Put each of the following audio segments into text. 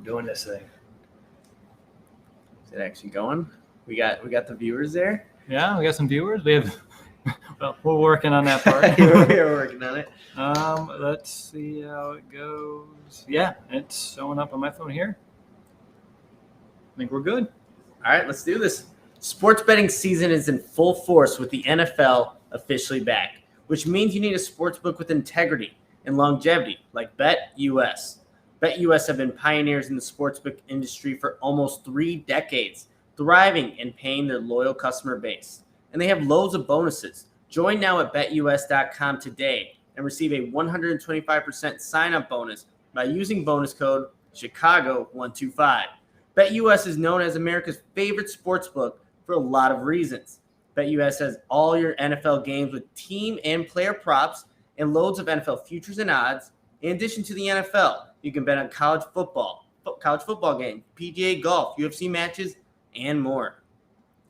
doing this thing. Is it actually going? We got the viewers there. Yeah, we got some viewers. We have. Well, we're working on that part. We're working on it. Let's see how it goes. Yeah, it's showing up on my phone here. I think we're good. All right, let's do this. Sports betting season is in full force with the NFL officially back, which means you need a sports book with integrity and longevity like BetUS. BetUS have been pioneers in the sportsbook industry for almost 3 decades, thriving and paying their loyal customer base. And they have loads of bonuses. Join now at betus.com today and receive a 125% sign-up bonus by using bonus code Chicago125. BetUS is known as America's favorite sportsbook for a lot of reasons. BetUS has all your NFL games with team and player props and loads of NFL futures and odds. In addition to the NFL, you can bet on college football game, PGA golf, UFC matches, and more.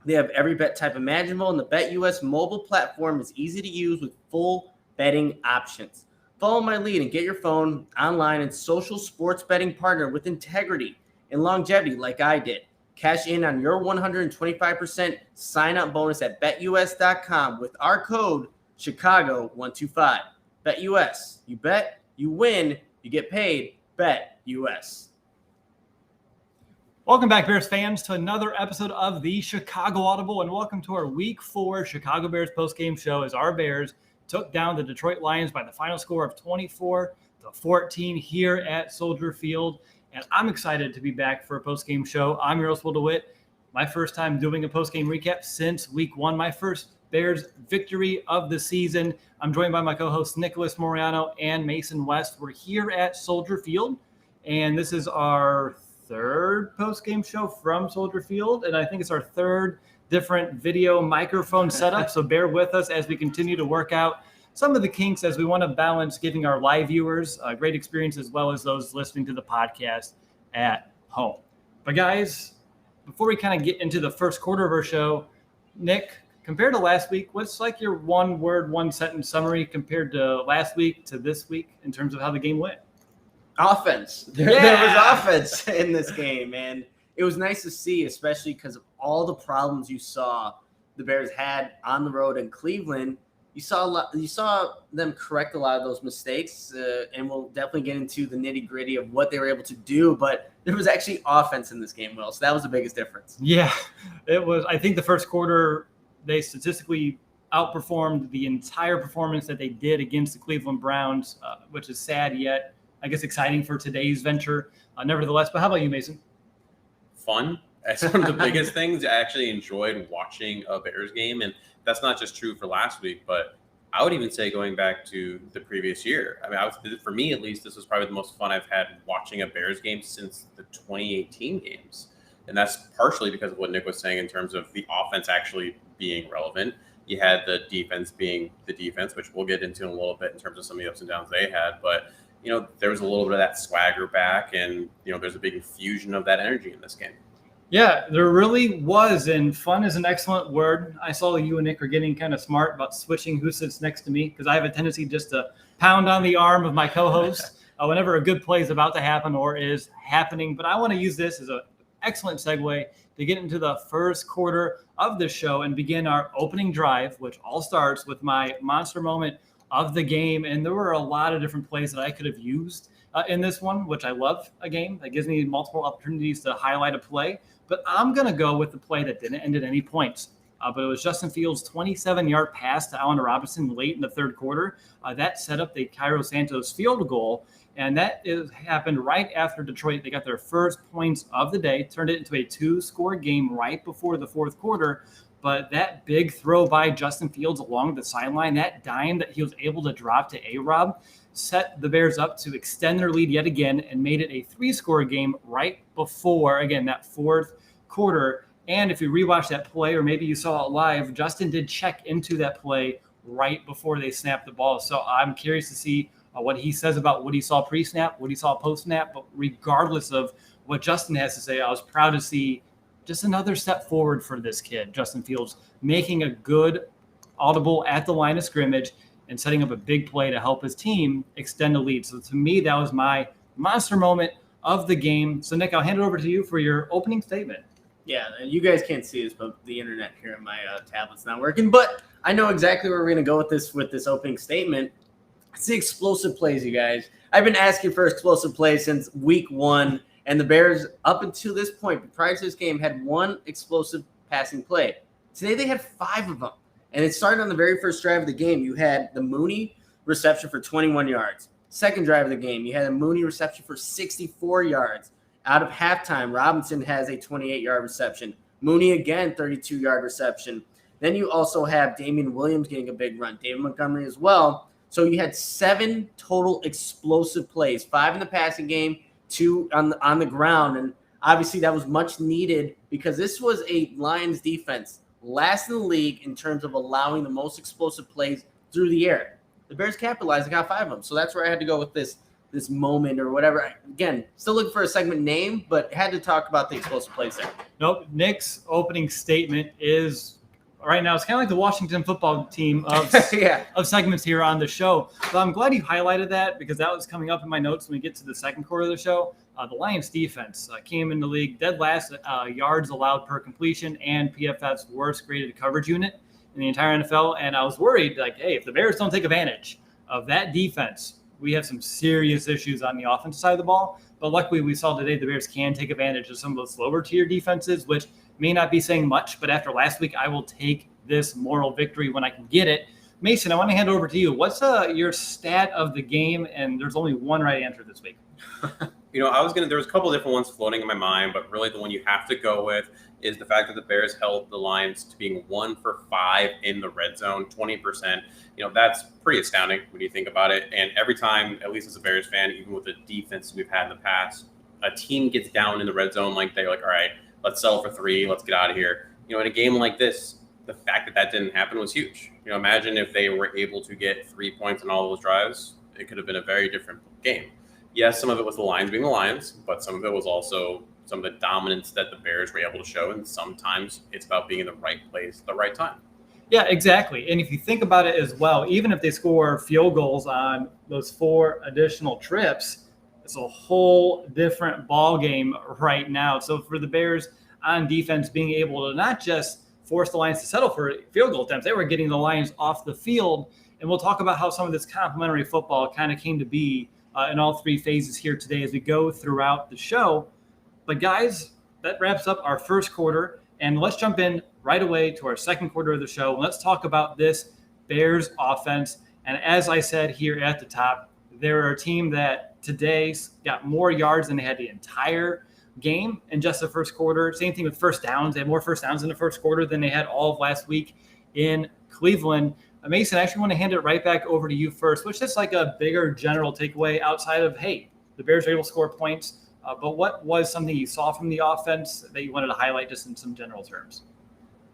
They have every bet type imaginable, and the BetUS mobile platform is easy to use with full betting options. Follow my lead and get your phone, online, and social sports betting partner with integrity and longevity like I did. Cash in on your 125% sign-up bonus at betus.com with our code Chicago125. BetUS. You bet, you win, you get paid. BetUS. Welcome back, Bears fans, to another episode of the Chicago Audible, and welcome to our Week 4 Chicago Bears postgame show as our Bears took down the Detroit Lions by the final score of 24-14 here at Soldier Field. And I'm excited to be back for a postgame show. I'm your host, Will DeWitt. My first time doing a postgame recap since Week 1, my first Bears victory of the season. I'm joined by my co-hosts Nicholas Moriano and Mason West. We're here at Soldier Field, and this is our third post-game show from Soldier Field, and I think it's our third different video microphone setup, so bear with us as we continue to work out some of the kinks as we want to balance giving our live viewers a great experience as well as those listening to the podcast at home. But guys, before we kind of get into the first quarter of our show, Nick, compared to last week, what's like your one-word, one-sentence summary compared to last week to this week in terms of how the game went? Offense. There was offense in this game, and it was nice to see, especially because of all the problems you saw the Bears had on the road in Cleveland. You saw them correct a lot of those mistakes, and we'll definitely get into the nitty-gritty of what they were able to do, but there was actually offense in this game, Will, so that was the biggest difference. Yeah, it was. I think the first quarter, they statistically outperformed the entire performance that they did against the Cleveland Browns, which is sad yet I guess exciting for today's venture, nevertheless. But how about you, Mason? Fun. That's one of the biggest things. I actually enjoyed watching a Bears game, and that's not just true for last week, but I would even say going back to the previous year. I mean, for me at least, this was probably the most fun I've had watching a Bears game since the 2018 games, and that's partially because of what Nick was saying in terms of the offense actually being relevant. You had the defense being the defense, which we'll get into in a little bit in terms of some of the ups and downs they had, but there was a little bit of that swagger back, and, there's a big infusion of that energy in this game. Yeah, there really was, and fun is an excellent word. I saw you and Nick are getting kind of smart about switching who sits next to me because I have a tendency just to pound on the arm of my co-host whenever a good play is about to happen or is happening. But I want to use this as an excellent segue to get into the first quarter of the show and begin our opening drive, which all starts with my monster moment of the game. And there were a lot of different plays that I could have used in this one, which I love a game that gives me multiple opportunities to highlight a play. But I'm going to go with the play that didn't end at any points. But it was Justin Fields' 27-yard pass to Allen Robinson late in the third quarter. That set up the Cairo Santos field goal. And that happened right after Detroit. They got their first points of the day, turned it into a 2-score game right before the fourth quarter. But that big throw by Justin Fields along the sideline, that dime that he was able to drop to A-Rob, set the Bears up to extend their lead yet again and made it a 3-score game right before, again, that fourth quarter. And if you rewatch that play, or maybe you saw it live, Justin did check into that play right before they snapped the ball. So I'm curious to see what he says about what he saw pre-snap, what he saw post-snap. But regardless of what Justin has to say, I was proud to see just another step forward for this kid, Justin Fields, making a good audible at the line of scrimmage and setting up a big play to help his team extend the lead. So to me, that was my monster moment of the game. So, Nick, I'll hand it over to you for your opening statement. Yeah, and you guys can't see this, but the internet here on my tablet's not working. But I know exactly where we're going to go with this opening statement. It's the explosive plays, you guys. I've been asking for explosive plays since week 1, and the Bears, up until this point, prior to this game, had 1 explosive passing play. Today they had 5 of them, and it started on the very first drive of the game. You had the Mooney reception for 21 yards. Second drive of the game, you had a Mooney reception for 64 yards. Out of halftime, Robinson has a 28-yard reception. Mooney again, 32-yard reception. Then you also have Damian Williams getting a big run. David Montgomery as well. So you had 7 total explosive plays, 5 in the passing game, 2 on the ground. And obviously that was much needed because this was a Lions defense last in the league in terms of allowing the most explosive plays through the air. The Bears capitalized and got 5 of them. So that's where I had to go with this moment or whatever. Again, still looking for a segment name, but had to talk about the explosive plays there. Nope. Nick's opening statement is right now, it's kind of like the Washington football team of, of segments here on the show. So I'm glad you highlighted that because that was coming up in my notes when we get to the second quarter of the show. The Lions defense came in the league dead last yards allowed per completion and PFF's worst graded coverage unit in the entire NFL. And I was worried, like, hey, if the Bears don't take advantage of that defense, we have some serious issues on the offensive side of the ball. But luckily, we saw today the Bears can take advantage of some of those lower tier defenses, which may not be saying much. But after last week, I will take this moral victory when I can get it. Mason, I want to hand it over to you. What's your stat of the game? And there's only one right answer this week. There was a couple of different ones floating in my mind, but really the one you have to go with is the fact that the Bears held the Lions to being 1 for 5 in the red zone, 20%. That's pretty astounding when you think about it. And every time, at least as a Bears fan, even with the defense we've had in the past, a team gets down in the red zone, like they're like, all right, let's settle for 3, let's get out of here. In a game like this, the fact that didn't happen was huge. Imagine if they were able to get 3 points in all those drives, it could have been a very different game. Yes, some of it was the Lions being the Lions, but some of it was also some of the dominance that the Bears were able to show. And sometimes it's about being in the right place at the right time. Yeah, exactly. And if you think about it as well, even if they score field goals on those 4 additional trips, it's a whole different ball game right now. So for the Bears on defense being able to not just force the Lions to settle for field goal attempts, they were getting the Lions off the field. And we'll talk about how some of this complementary football kind of came to be in all 3 phases here today as we go throughout the show. But guys, that wraps up our first quarter. And let's jump in right away to our second quarter of the show. Let's talk about this Bears offense. And as I said here at the top, they're a team that today got more yards than they had the entire game in just the first quarter. Same thing with first downs. They had more first downs in the first quarter than they had all of last week in Cleveland. Mason, I actually want to hand it right back over to you first. What's just like a bigger general takeaway outside of, hey, the Bears are able to score points, but what was something you saw from the offense that you wanted to highlight just in some general terms?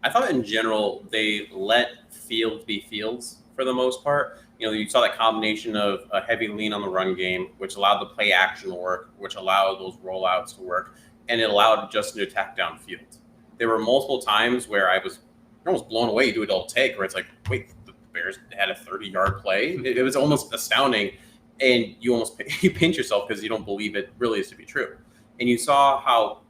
I thought in general, they let fields be fields for the most part. You saw that combination of a heavy lean on the run game, which allowed the play action to work, which allowed those rollouts to work, and it allowed Justin to attack downfield. There were multiple times where I was almost blown away. You do a double take where it's like, wait, the Bears had a 30-yard play. It was almost astounding, and you pinch yourself because you don't believe it really is to be true. And you saw how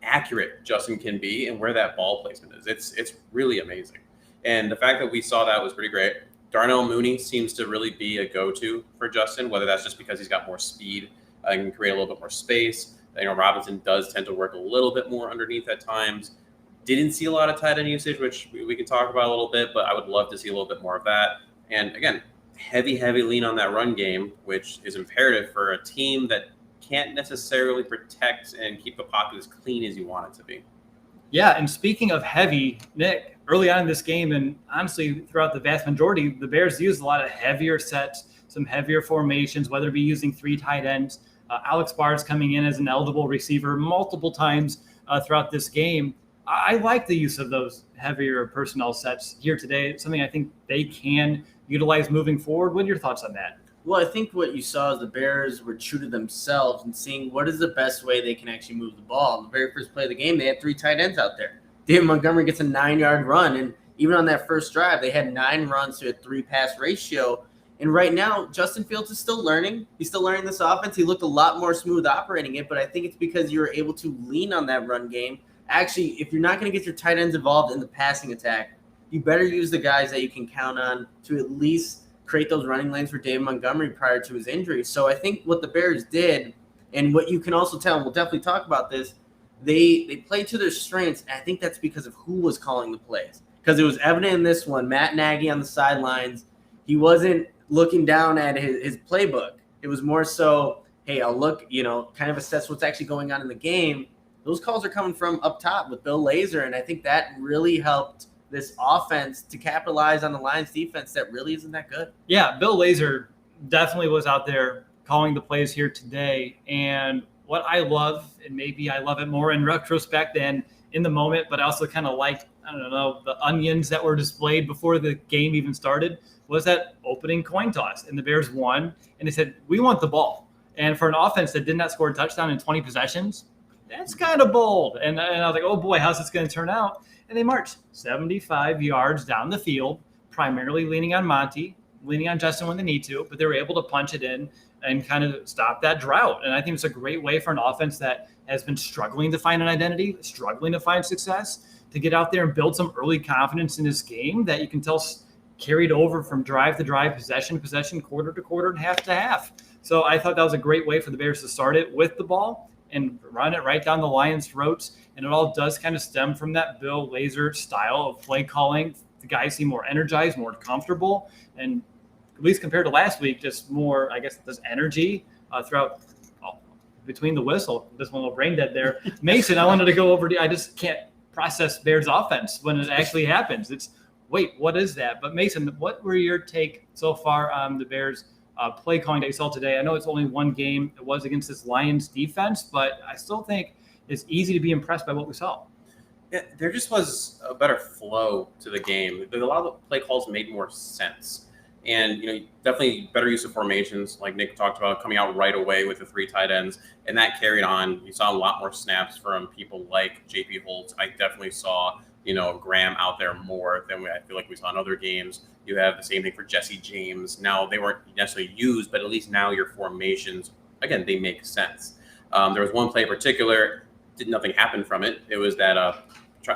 accurate Justin can be and where that ball placement is. It's really amazing. And the fact that we saw that was pretty great. Darnell Mooney seems to really be a go-to for Justin, whether that's just because he's got more speed and can create a little bit more space. Robinson does tend to work a little bit more underneath at times. Didn't see a lot of tight end usage, which we can talk about a little bit, but I would love to see a little bit more of that. And again, heavy lean on that run game, which is imperative for a team that can't necessarily protect and keep the pocket as clean as you want it to be. Yeah, and speaking of heavy, Nick, early on in this game, and honestly throughout the vast majority, the Bears used a lot of heavier sets, some heavier formations, whether it be using 3 tight ends. Alex Barr's coming in as an eligible receiver multiple times throughout this game. I like the use of those heavier personnel sets here today. It's something I think they can utilize moving forward. What are your thoughts on that? Well, I think what you saw is the Bears were true to themselves and seeing what is the best way they can actually move the ball. The very first play of the game, they had 3 tight ends out there. David Montgomery gets a 9-yard run, and even on that first drive, they had 9 runs to a 3 pass ratio. And right now, Justin Fields is still learning. He's still learning this offense. He looked a lot more smooth operating it, but I think it's because you were able to lean on that run game. Actually, if you're not going to get your tight ends involved in the passing attack, you better use the guys that you can count on to at least create those running lanes for David Montgomery prior to his injury. So I think what the Bears did, and what you can also tell, and we'll definitely talk about this, they played to their strengths, and I think that's because of who was calling the plays. Because it was evident in this one, Matt Nagy on the sidelines, he wasn't looking down at his playbook. It was more so, hey, I'll look, kind of assess what's actually going on in the game. Those calls are coming from up top with Bill Lazor, and I think that really helped this offense to capitalize on the Lions defense that really isn't that good. Yeah, Bill Lazor definitely was out there calling the plays here today. And what I love, and maybe I love it more in retrospect than in the moment, but I also kind of like, I don't know, the onions that were displayed before the game even started, was that opening coin toss. And the Bears won, and they said, we want the ball. And for an offense that did not score a touchdown in 20 possessions, that's kind of bold. And I was like, oh boy, how's this going to turn out? And they marched 75 yards down the field, primarily leaning on Monty, leaning on Justin when they need to, but they were able to punch it in and kind of stop that drought. And I think it's a great way for an offense that has been struggling to find an identity, struggling to find success, to get out there and build some early confidence in this game that you can tell carried over from drive to drive, possession to possession, quarter to quarter, and half to half. So I thought that was a great way for the Bears to start it with the ball and run it right down the Lions' throats. And it all does kind of stem from that Bill Lazor style of play calling. The guys seem more energized, more comfortable, and at least compared to last week, just more, I guess, this energy throughout between the whistle. This one little brain dead there. Mason, I wanted to go over. I just can't process Bears offense when it actually happens. It's, wait, what is that? But Mason, what were your take so far on the Bears play calling that you saw today? I know it's only one game. It was against this Lions defense, but I still think it's easy to be impressed by what we saw. Yeah, there just was a better flow to the game. A lot of the play calls made more sense. And, definitely better use of formations, like Nick talked about, coming out right away with the 3 tight ends. And that carried on. You saw a lot more snaps from people like J.P. Holtz. I definitely saw, Graham out there more than I feel like we saw in other games. You have the same thing for Jesse James. Now, they weren't necessarily used, but at least now your formations, again, they make sense. There was one play in particular, nothing happened from it. It was that a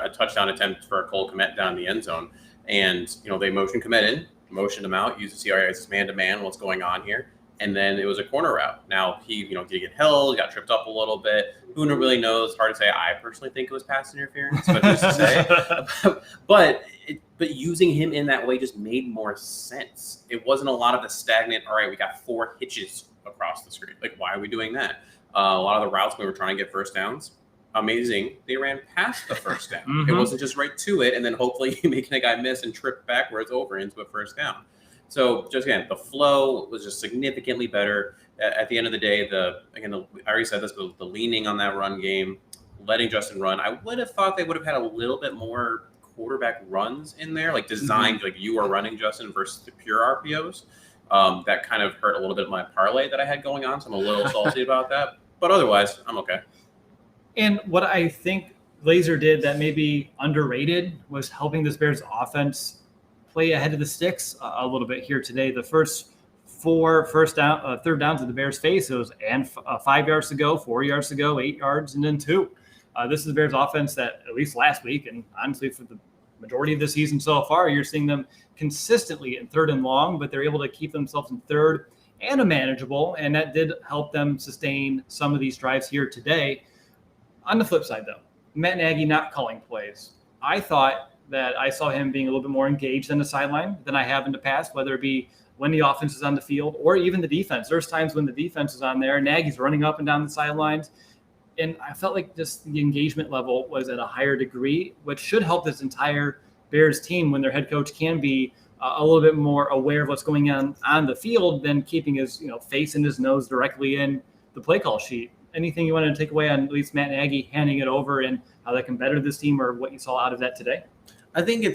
touchdown attempt for Cole Kmet down the end zone. And, they motioned Kmet in, motioned him out, used the CRA as man-to-man, what's going on here. And then it was a corner route. Now, he, did he get held, got tripped up a little bit. Who really knows? Hard to say. I personally think it was pass interference, but just to say. but using him in that way just made more sense. It wasn't a lot of the stagnant, all right, we got 4 hitches across the screen. Like, why are we doing that? A lot of the routes we were trying to get first downs, amazing. They ran past the first down. Mm-hmm. It wasn't just right to it, and then hopefully making a guy miss and trip backwards over into a first down. So just again, the flow was just significantly better. At the end of the day, I already said this, but the leaning on that run game, letting Justin run, I would have thought they would have had a little bit more quarterback runs in there, like designed like you are running, Justin, versus the pure RPOs. That kind of hurt a little bit of my parlay that I had going on, so I'm a little salty about that. But otherwise, I'm okay. And what I think Lazor did that may be underrated was helping this Bears offense play ahead of the sticks a little bit here today. The first 4 third downs that the Bears faced, it was 5 yards to go, 4 yards to go, 8 yards, and then 2. This is the Bears offense that, at least last week, and honestly for the majority of the season so far, you're seeing them consistently in 3rd and long, but they're able to keep themselves in 3rd and a manageable, and that did help them sustain some of these drives here today. On the flip side, though, Matt Nagy not calling plays. I thought that I saw him being a little bit more engaged on the sideline than I have in the past, whether it be when the offense is on the field or even the defense. There's times when the defense is on there, Nagy's running up and down the sidelines, and I felt like just the engagement level was at a higher degree, which should help this entire Bears team when their head coach can be a little bit more aware of what's going on the field than keeping his face and his nose directly in the play call sheet. Anything you wanted to take away on at least Matt Nagy handing it over and how that can better this team, or what you saw out of that today? I think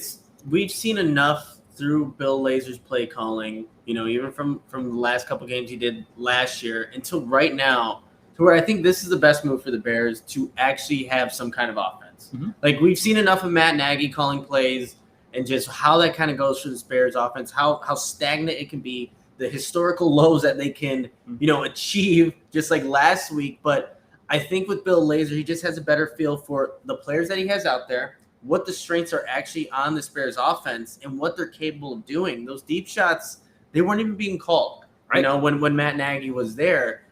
we've seen enough through Bill Lazor's play calling, even from the last couple games he did last year until right now, to where I think this is the best move for the Bears to actually have some kind of offense. Mm-hmm. Like, we've seen enough of Matt Nagy calling plays and just how that kind of goes for this Bears offense, how stagnant it can be. the historical lows that they can, achieve just like last week. But I think with Bill Lazor, he just has a better feel for the players that he has out there, what the strengths are actually on the Bears offense, and what they're capable of doing. Those deep shots, they weren't even being called, right. When Matt Nagy was there,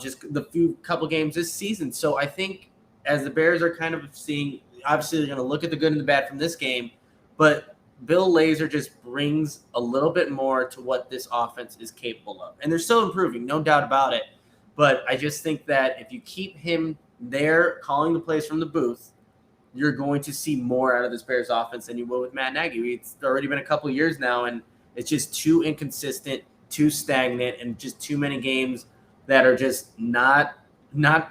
just the couple games this season. So I think as the Bears are kind of seeing, obviously they're going to look at the good and the bad from this game, but Bill Lazor just brings a little bit more to what this offense is capable of. And they're still improving, no doubt about it. But I just think that if you keep him there calling the plays from the booth, you're going to see more out of this Bears offense than you will with Matt Nagy. It's already been a couple of years now, and it's just too inconsistent, too stagnant, and just too many games that are just not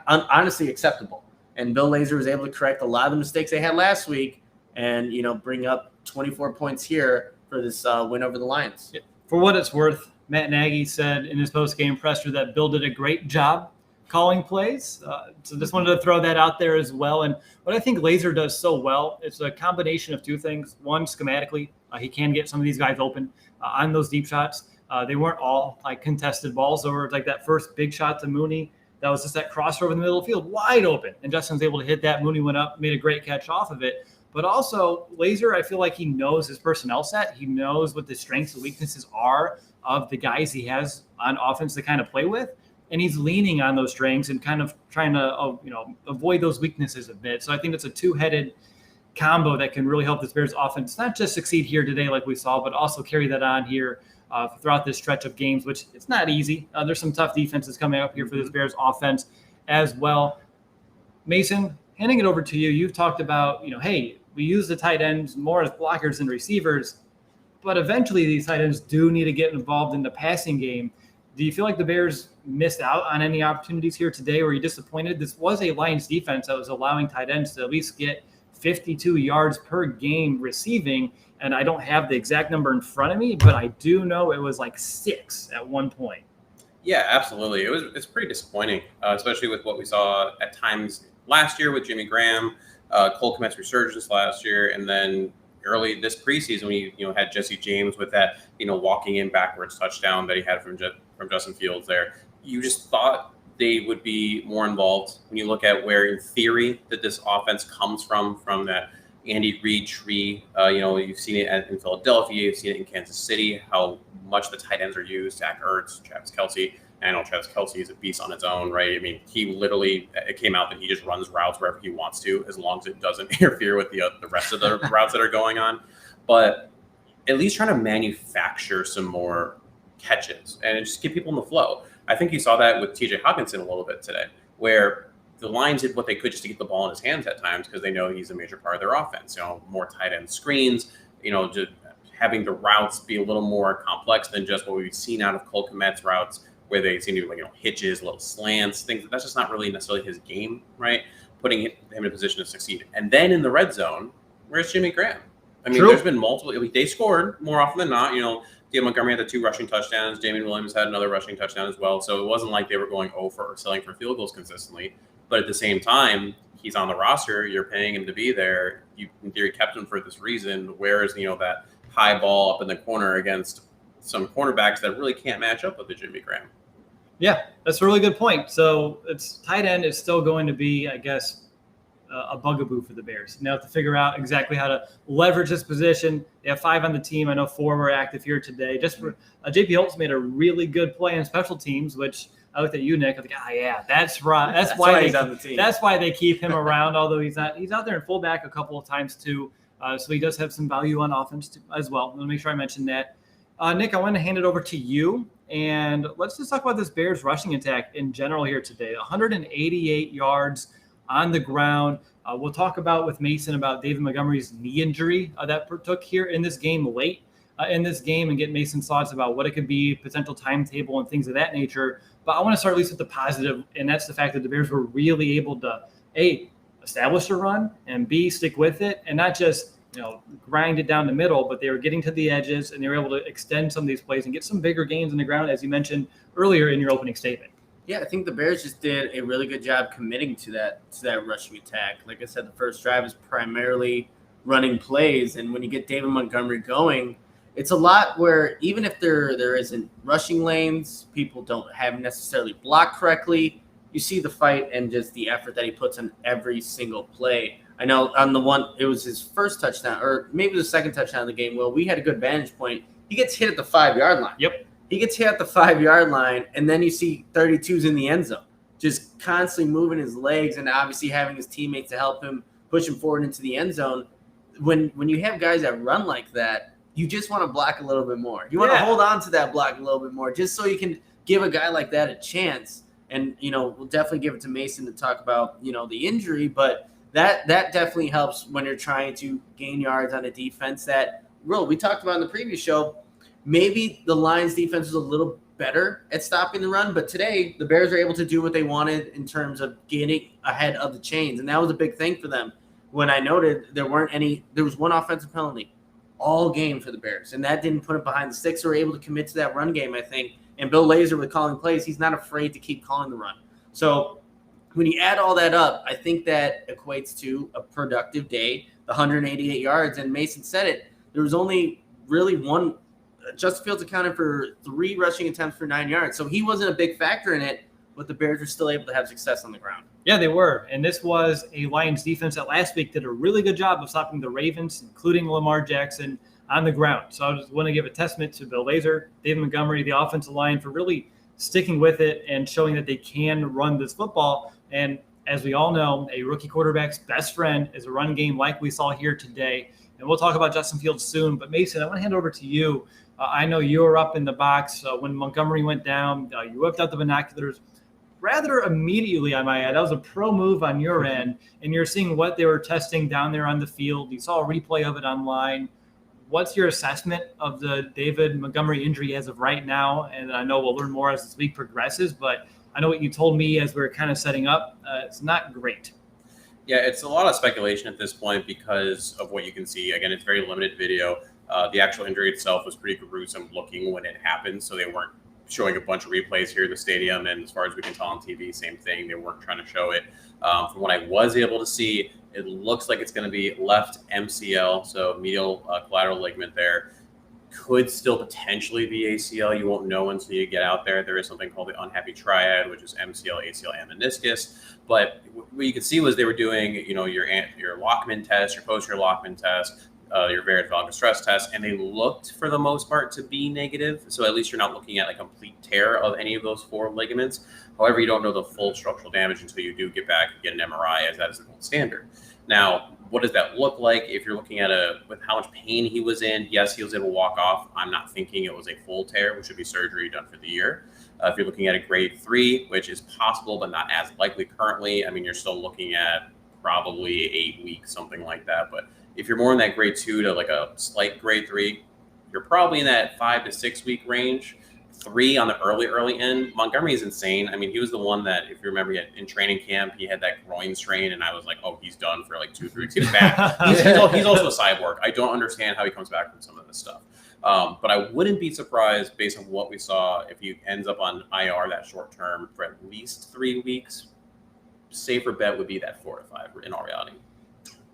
honestly acceptable. And Bill Lazor was able to correct a lot of the mistakes they had last week and, bring up 24 points here for this win over the Lions. For what it's worth, Matt Nagy said in his post-game presser that Bill did a great job calling plays. So just wanted to throw that out there as well. And what I think Lazor does so well, it's a combination of two things. One, schematically, he can get some of these guys open on those deep shots. They weren't all like contested balls. Or like that first big shot to Mooney, that was just that crossover in the middle of the field, wide open. And Justin was able to hit that. Mooney went up, made a great catch off of it. But also, Lazor, I feel like he knows his personnel set. He knows what the strengths and weaknesses are of the guys he has on offense to kind of play with. And he's leaning on those strengths and kind of trying to, avoid those weaknesses a bit. So I think it's a two-headed combo that can really help this Bears offense not just succeed here today like we saw, but also carry that on here throughout this stretch of games, which it's not easy. There's some tough defenses coming up here for this Bears offense as well. Mason, handing it over to you. You've talked about, hey, we use the tight ends more as blockers than receivers, but eventually these tight ends do need to get involved in the passing game. Do you feel like the Bears missed out on any opportunities here today? Were you disappointed? This was a Lions defense that was allowing tight ends to at least get 52 yards per game receiving, and I don't have the exact number in front of me, but I do know it was like 6 at one point. Yeah, absolutely. It's pretty disappointing, especially with what we saw at times last year with Jimmy Graham, Cole Kmet's resurgence last year, and then early this preseason we had Jesse James with that walking in backwards touchdown that he had from Justin Fields there. You just thought they would be more involved when you look at where in theory that this offense comes from that Andy Reid tree. You've seen it in Philadelphia, you've seen it in Kansas City, how much the tight ends are used. Zach Ertz, Travis Kelce. I know Travis Kelce is a beast on its own, right? I mean, it came out that he just runs routes wherever he wants to, as long as it doesn't interfere with the rest of the routes that are going on. But at least trying to manufacture some more catches and just get people in the flow. I think you saw that with TJ Hawkinson a little bit today, where the Lions did what they could just to get the ball in his hands at times because they know he's a major part of their offense. More tight end screens, just having the routes be a little more complex than just what we've seen out of Cole Kmet's routes, where they seem to be hitches, little slants, things. That's just not really necessarily his game, right? Putting him in a position to succeed. And then in the red zone, where's Jimmy Graham? I mean, There's been multiple. They scored more often than not. David Montgomery had the 2 rushing touchdowns. Damian Williams had another rushing touchdown as well. So it wasn't like they were going 0 for or selling for field goals consistently. But at the same time, he's on the roster. You're paying him to be there. You, in theory, kept him for this reason. Where is that high ball up in the corner against some cornerbacks that really can't match up with the Jimmy Graham? Yeah, that's a really good point. So it's tight end is still going to be, I guess, a bugaboo for the Bears. Now to figure out exactly how to leverage this position. They have 5 on the team. I know 4 were active here today. Just for JP Holtz made a really good play on special teams, which I looked at you, Nick. I was like, yeah, that's right. That's why he's on the team. That's why they keep him around. Although he's not. He's out there in fullback a couple of times too. So he does have some value on offense too, as well. Let me make sure I mention that. Nick, I want to hand it over to you. And let's just talk about this Bears rushing attack in general here today. 188 yards on the ground. We'll talk about with Mason about David Montgomery's knee injury that took here in this game late in this game and get Mason's thoughts about what it could be, potential timetable and things of that nature. But I want to start at least with the positive, and that's the fact that the Bears were really able to, A, establish a run, and B, stick with it, and not just grind it down the middle, but they were getting to the edges and they were able to extend some of these plays and get some bigger gains on the ground, as you mentioned earlier in your opening statement. Yeah, I think the Bears just did a really good job committing to that rushing attack. Like I said, the first drive is primarily running plays, and when you get David Montgomery going, it's a lot where even if there isn't rushing lanes, people don't have necessarily blocked correctly. You see the fight and just the effort that he puts in every single play. I know on the one, it was his first touchdown, or maybe the second touchdown of the game. Well, we had a good vantage point. He gets hit at the 5-yard line. Yep. He gets hit at the 5-yard line, and then you see 32's in the end zone, just constantly moving his legs and obviously having his teammates to help him push him forward into the end zone. When you have guys that run like that, you just want to block a little bit more. You want to hold on to that block a little bit more just so you can give a guy like that a chance. And, we'll definitely give it to Mason to talk about, the injury, but that definitely helps when you're trying to gain yards on a defense that, we talked about in the previous show, maybe the Lions defense was a little better at stopping the run, but today the Bears are able to do what they wanted in terms of getting ahead of the chains, and that was a big thing for them. When I noted there was one offensive penalty all game for the Bears, and that didn't put it behind the sticks. They were able to commit to that run game, I think. And Bill Lazor with calling plays, he's not afraid to keep calling the run. So when you add all that up, I think that equates to a productive day, the 188 yards. And Mason said it, there was only really one. Justin Fields accounted for 3 rushing attempts for 9 yards. So he wasn't a big factor in it, but the Bears were still able to have success on the ground. Yeah, they were. And this was a Lions defense that last week did a really good job of stopping the Ravens, including Lamar Jackson, on the ground. So I just want to give a testament to Bill Lazor, David Montgomery, the offensive line, for really sticking with it and showing that they can run this football. And as we all know, a rookie quarterback's best friend is a run game like we saw here today. And we'll talk about Justin Fields soon. But Mason, I want to hand over to you. I know you were up in the box when Montgomery went down. You whipped out the binoculars rather immediately, I might add. That was a pro move on your end, and you're seeing what they were testing down there on the field. You saw a replay of it online. What's your assessment of the David Montgomery injury as of right now? And I know we'll learn more as this week progresses, but I know what you told me as we were kind of setting up. It's not great. Yeah, it's a lot of speculation at this point because of what you can see. Again, it's very limited video. The actual injury itself was pretty gruesome looking when it happened, so they weren't showing a bunch of replays here in the stadium. And as far as we can tell on TV, same thing. They weren't trying to show it. From what I was able to see, it looks like it's going to be left MCL, so medial collateral ligament there. Could still potentially be ACL. You won't know until you get out there. There is something called the unhappy triad, which is MCL, ACL, and meniscus. But what you could see was they were doing, your Lockman test, your posterior Lockman test, your variant valgus stress test, and they looked for the most part to be negative. So at least you're not looking at a complete tear of any of those 4 ligaments. However, you don't know the full structural damage until you do get back and get an MRI, as that is the gold standard. Now, what does that look like if you're looking at with how much pain he was in? Yes, he was able to walk off. I'm not thinking it was a full tear, which would be surgery done for the year. If you're looking at a grade 3, which is possible but not as likely currently, I mean, you're still looking at probably 8 weeks, something like that. But if you're more in that grade 2 to a slight grade 3, you're probably in that 5 to 6 week range. 3 on the early end. Montgomery is insane. I mean, he was the one that, if you remember, in training camp, he had that groin strain, and I was like, oh, he's done for 2-3 weeks. He was bad. He's also a cyborg. I don't understand how he comes back from some of this stuff. But I wouldn't be surprised, based on what we saw, if he ends up on IR that short term for at least 3 weeks. Safer bet would be that 4 to 5 in all reality.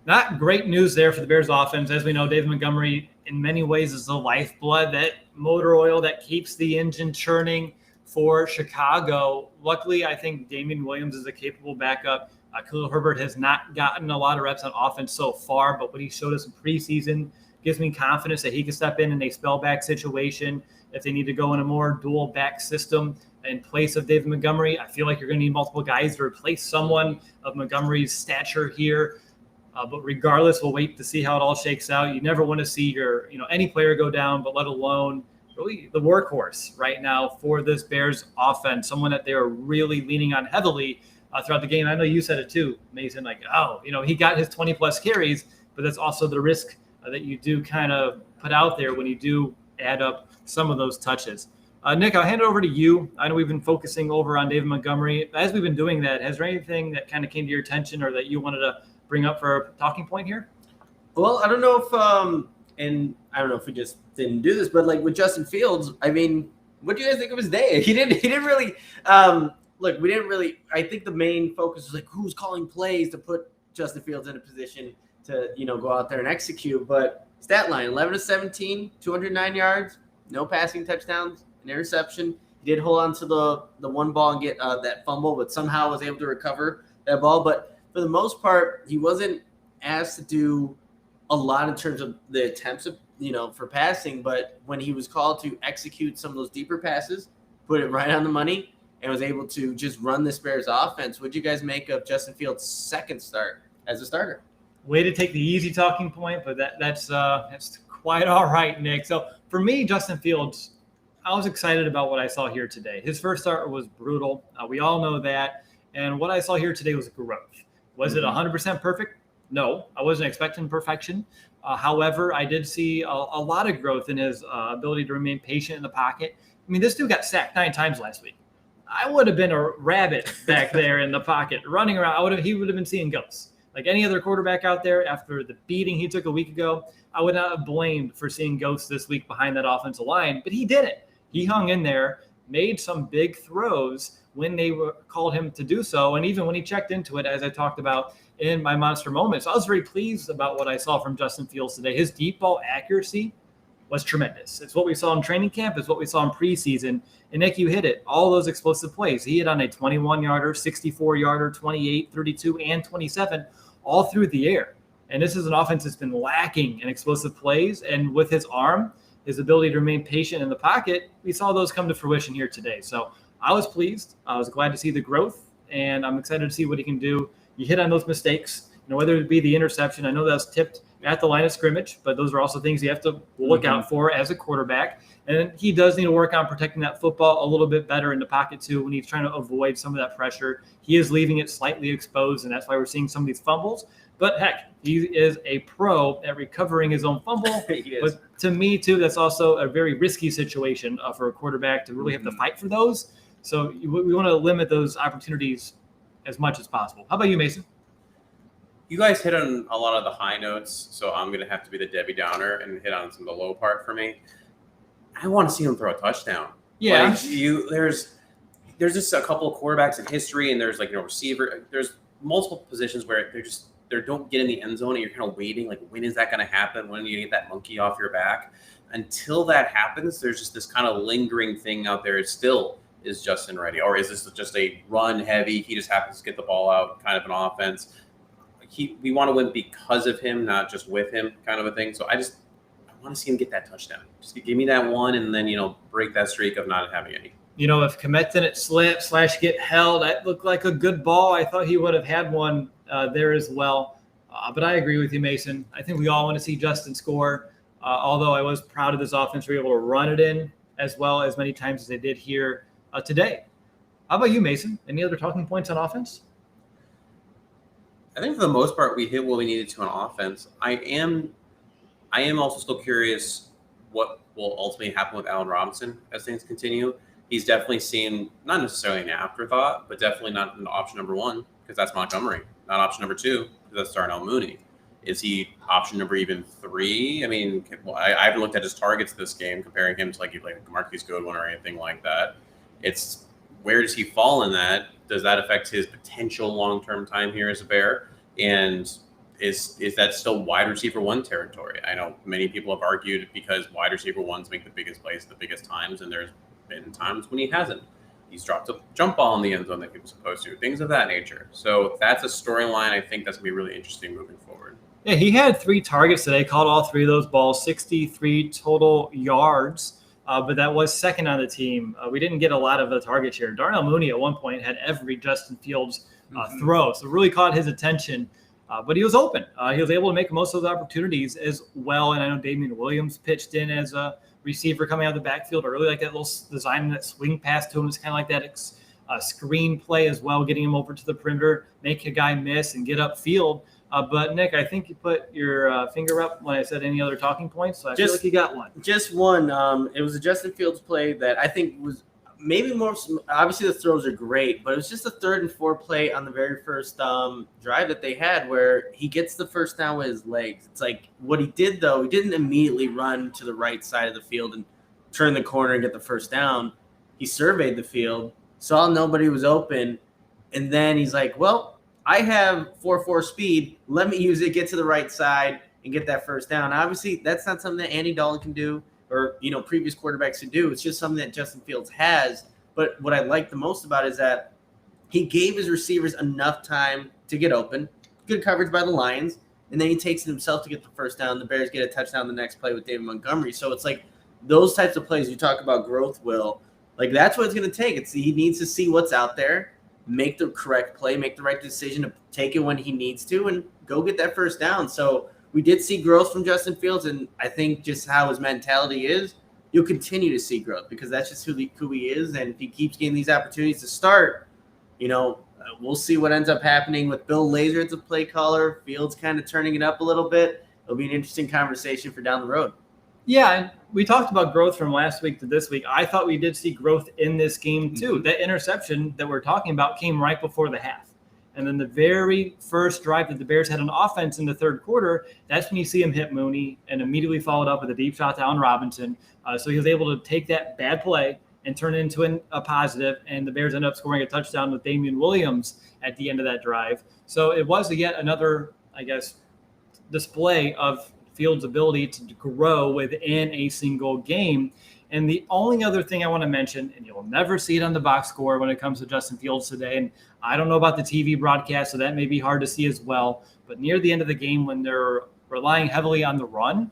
Not great news there for the Bears offense. As we know, David Montgomery in many ways is the lifeblood, that motor oil that keeps the engine churning for Chicago. Luckily, I think Damian Williams is a capable backup. Khalil Herbert has not gotten a lot of reps on offense so far, but what he showed us in preseason gives me confidence that he can step in a spellback situation. If they need to go in a more dual back system in place of David Montgomery, I feel like you're going to need multiple guys to replace someone of Montgomery's stature here. But regardless, we'll wait to see how it all shakes out. You never want to see any player go down, but let alone really the workhorse right now for this Bears offense, someone that they're really leaning on heavily throughout the game. I know you said it too, Mason, he got his 20 plus carries, but that's also the risk that you do kind of put out there when you do add up some of those touches. Nick, I'll hand it over to you. I know we've been focusing over on David Montgomery. As we've been doing that, has there anything that kind of came to your attention or that you wanted to bring up for a talking point here? Well, I don't know if and I don't know if we just didn't do this, but with Justin Fields, I mean, what do you guys think of his day? He didn't really look, we didn't really. I think the main focus was who's calling plays to put Justin Fields in a position to go out there and execute. But stat line: 11 to 17, 209 yards, no passing touchdowns, an interception. He did hold on to the one ball and get that fumble, but somehow was able to recover that ball. But for the most part, he wasn't asked to do a lot in terms of the attempts of, for passing. But when he was called to execute some of those deeper passes, put it right on the money, and was able to just run this Bears offense. What'd you guys make of Justin Fields' second start as a starter? Way to take the easy talking point, but that's quite all right, Nick. So for me, Justin Fields, I was excited about what I saw here today. His first start was brutal. We all know that. And what I saw here today was growth. Was it 100% perfect? No, I wasn't expecting perfection. However, I did see a lot of growth in his ability to remain patient in the pocket. I mean, this dude got sacked 9 times last week. I would have been a rabbit back there in the pocket running around. He would have been seeing ghosts. Like any other quarterback out there, after the beating he took a week ago, I would not have blamed for seeing ghosts this week behind that offensive line, but he did it. He hung in there, made some big throws when they called him to do so, and even when he checked into it, as I talked about in my monster moments. I was very pleased about what I saw from Justin Fields today. His deep ball accuracy was tremendous. It's what we saw in training camp. It's what we saw in preseason. And Nick, you hit it. All those explosive plays. He hit on a 21-yarder, 64-yarder, 28, 32, and 27, all through the air. And this is an offense that's been lacking in explosive plays. And with his arm, his ability to remain patient in the pocket, we saw those come to fruition here today. So I was pleased. I was glad to see the growth, and I'm excited to see what he can do. You hit on those mistakes, whether it be the interception. I know that was tipped at the line of scrimmage, but those are also things you have to look out for as a quarterback. And he does need to work on protecting that football a little bit better in the pocket too when he's trying to avoid some of that pressure. He is leaving it slightly exposed, and that's why we're seeing some of these fumbles. But heck, he is a pro at recovering his own fumble. But to me too, that's also a very risky situation for a quarterback to really have to fight for those. So we want to limit those opportunities as much as possible. How about you, Mason? You guys hit on a lot of the high notes, so I'm going to have to be the Debbie Downer and hit on some of the low part for me. I want to see him throw a touchdown. Yeah. Like there's just a couple of quarterbacks in history, and there's receiver. There's multiple positions where they don't get in the end zone, and you're kind of waiting, like, when is that going to happen? When do you get that monkey off your back? Until that happens, there's just this kind of lingering thing out there. Is Justin ready? Or is this just a run heavy? He just happens to get the ball out kind of an offense. We want to win because of him, not just with him kind of a thing. So I want to see him get that touchdown. Just give me that one and then, break that streak of not having any. If Kmet didn't slip / get held, that looked like a good ball. I thought he would have had one there as well. But I agree with you, Mason. I think we all want to see Justin score. Although I was proud of this offense. We were able to run it in as well as many times as they did here today. How about you, Mason? Any other talking points on offense? I think for the most part, we hit what we needed to on offense. I am also still curious what will ultimately happen with Allen Robinson as things continue. He's definitely seen not necessarily an afterthought, but definitely not an option number 1 because that's Montgomery. Not option number 2 because that's Darnell Mooney. Is he option number even 3? I mean, I haven't looked at his targets this game, comparing him to like Marquise Goodwin or anything like that. It's where does he fall in that? Does that affect his potential long-term time here as a Bear? And is that still wide receiver 1 territory? I know many people have argued because wide receiver 1s make the biggest plays at the biggest times, and there's been times when he hasn't. He's dropped a jump ball in the end zone that he was supposed to, things of that nature. So that's a storyline I think that's going to be really interesting moving forward. Yeah, he had 3 targets today, caught all 3 of those balls, 63 total yards. But that was second on the team. We didn't get a lot of the target share. Darnell Mooney at one point had every Justin Fields throw, so really caught his attention. But he was open. He was able to make most of those opportunities as well. And I know Damian Williams pitched in as a receiver coming out of the backfield. I really like that little design and that swing pass to him. It's kind of like that screen play as well, getting him over to the perimeter, make a guy miss and get upfield. But, Nick, I think you put your finger up when I said any other talking points, so I feel like you got one. Just one. It was a Justin Fields play that I think was maybe more – obviously the throws are great, but it was just the 3rd and 4th play on the very first drive that they had where he gets the first down with his legs. It's like what he did, though, he didn't immediately run to the right side of the field and turn the corner and get the first down. He surveyed the field, saw nobody was open, and then he's like, well, I have 4.4 speed. Let me use it, get to the right side, and get that first down. Obviously, that's not something that Andy Dalton can do or, previous quarterbacks can do. It's just something that Justin Fields has. But what I like the most about it is that he gave his receivers enough time to get open. Good coverage by the Lions. And then he takes it himself to get the first down. The Bears get a touchdown the next play with David Montgomery. So it's like those types of plays you talk about growth, Will. Like that's what it's going to take. He needs to see what's out there, make the correct play, make the right decision to take it when he needs to, and go get that first down. So we did see growth from Justin Fields, and I think just how his mentality is, you'll continue to see growth because that's just who he is. And if he keeps getting these opportunities to start, we'll see what ends up happening with Bill Lazor as a play caller. Fields kind of turning it up a little bit. It'll be an interesting conversation for down the road. Yeah, and we talked about growth from last week to this week. I thought we did see growth in this game too. Mm-hmm. That interception that we're talking about came right before the half. And then the very first drive that the Bears had on offense in the third quarter, that's when you see him hit Mooney and immediately followed up with a deep shot to Allen Robinson. So he was able to take that bad play and turn it into a positive, and the Bears ended up scoring a touchdown with Damian Williams at the end of that drive. So it was yet another, display of Fields' ability to grow within a single game. And the only other thing I want to mention, and you'll never see it on the box score when it comes to Justin Fields today, and I don't know about the TV broadcast, so that may be hard to see as well, but near the end of the game when they're relying heavily on the run,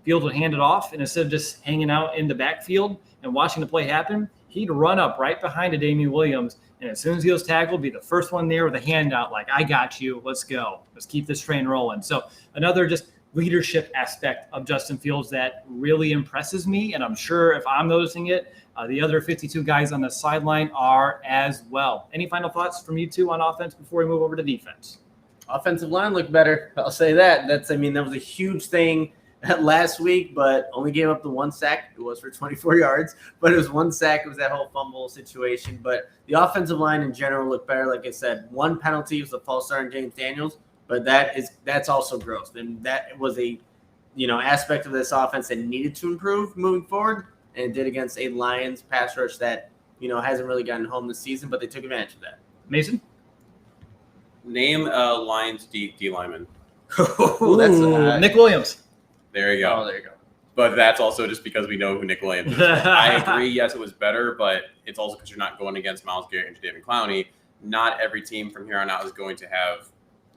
Fields would hand it off, and instead of just hanging out in the backfield and watching the play happen, he'd run up right behind a Damian Williams, and as soon as he was tackled, be the first one there with a handout like, I got you, let's go. Let's keep this train rolling. So another just leadership aspect of Justin Fields that really impresses me, and I'm sure if I'm noticing it, the other 52 guys on the sideline are as well. Any final thoughts from you two on offense before we move over to defense? Offensive line looked better. I'll say that. That was a huge thing last week, but only gave up the one sack. It was for 24 yards, but it was one sack. It was that whole fumble situation. But the offensive line in general looked better. Like I said, one penalty was the false start on James Daniels, but that's also gross. And that was a aspect of this offense that needed to improve moving forward, and it did against a Lions pass rush that hasn't really gotten home this season, but they took advantage of that. Mason? Name a Lions D lineman. That's Nick Williams. There you go. Oh, there you go. But that's also just because we know who Nick Williams is. I agree. Yes, it was better, but it's also because you're not going against Myles Garrett and Jadeveon Clowney. Not every team from here on out is going to have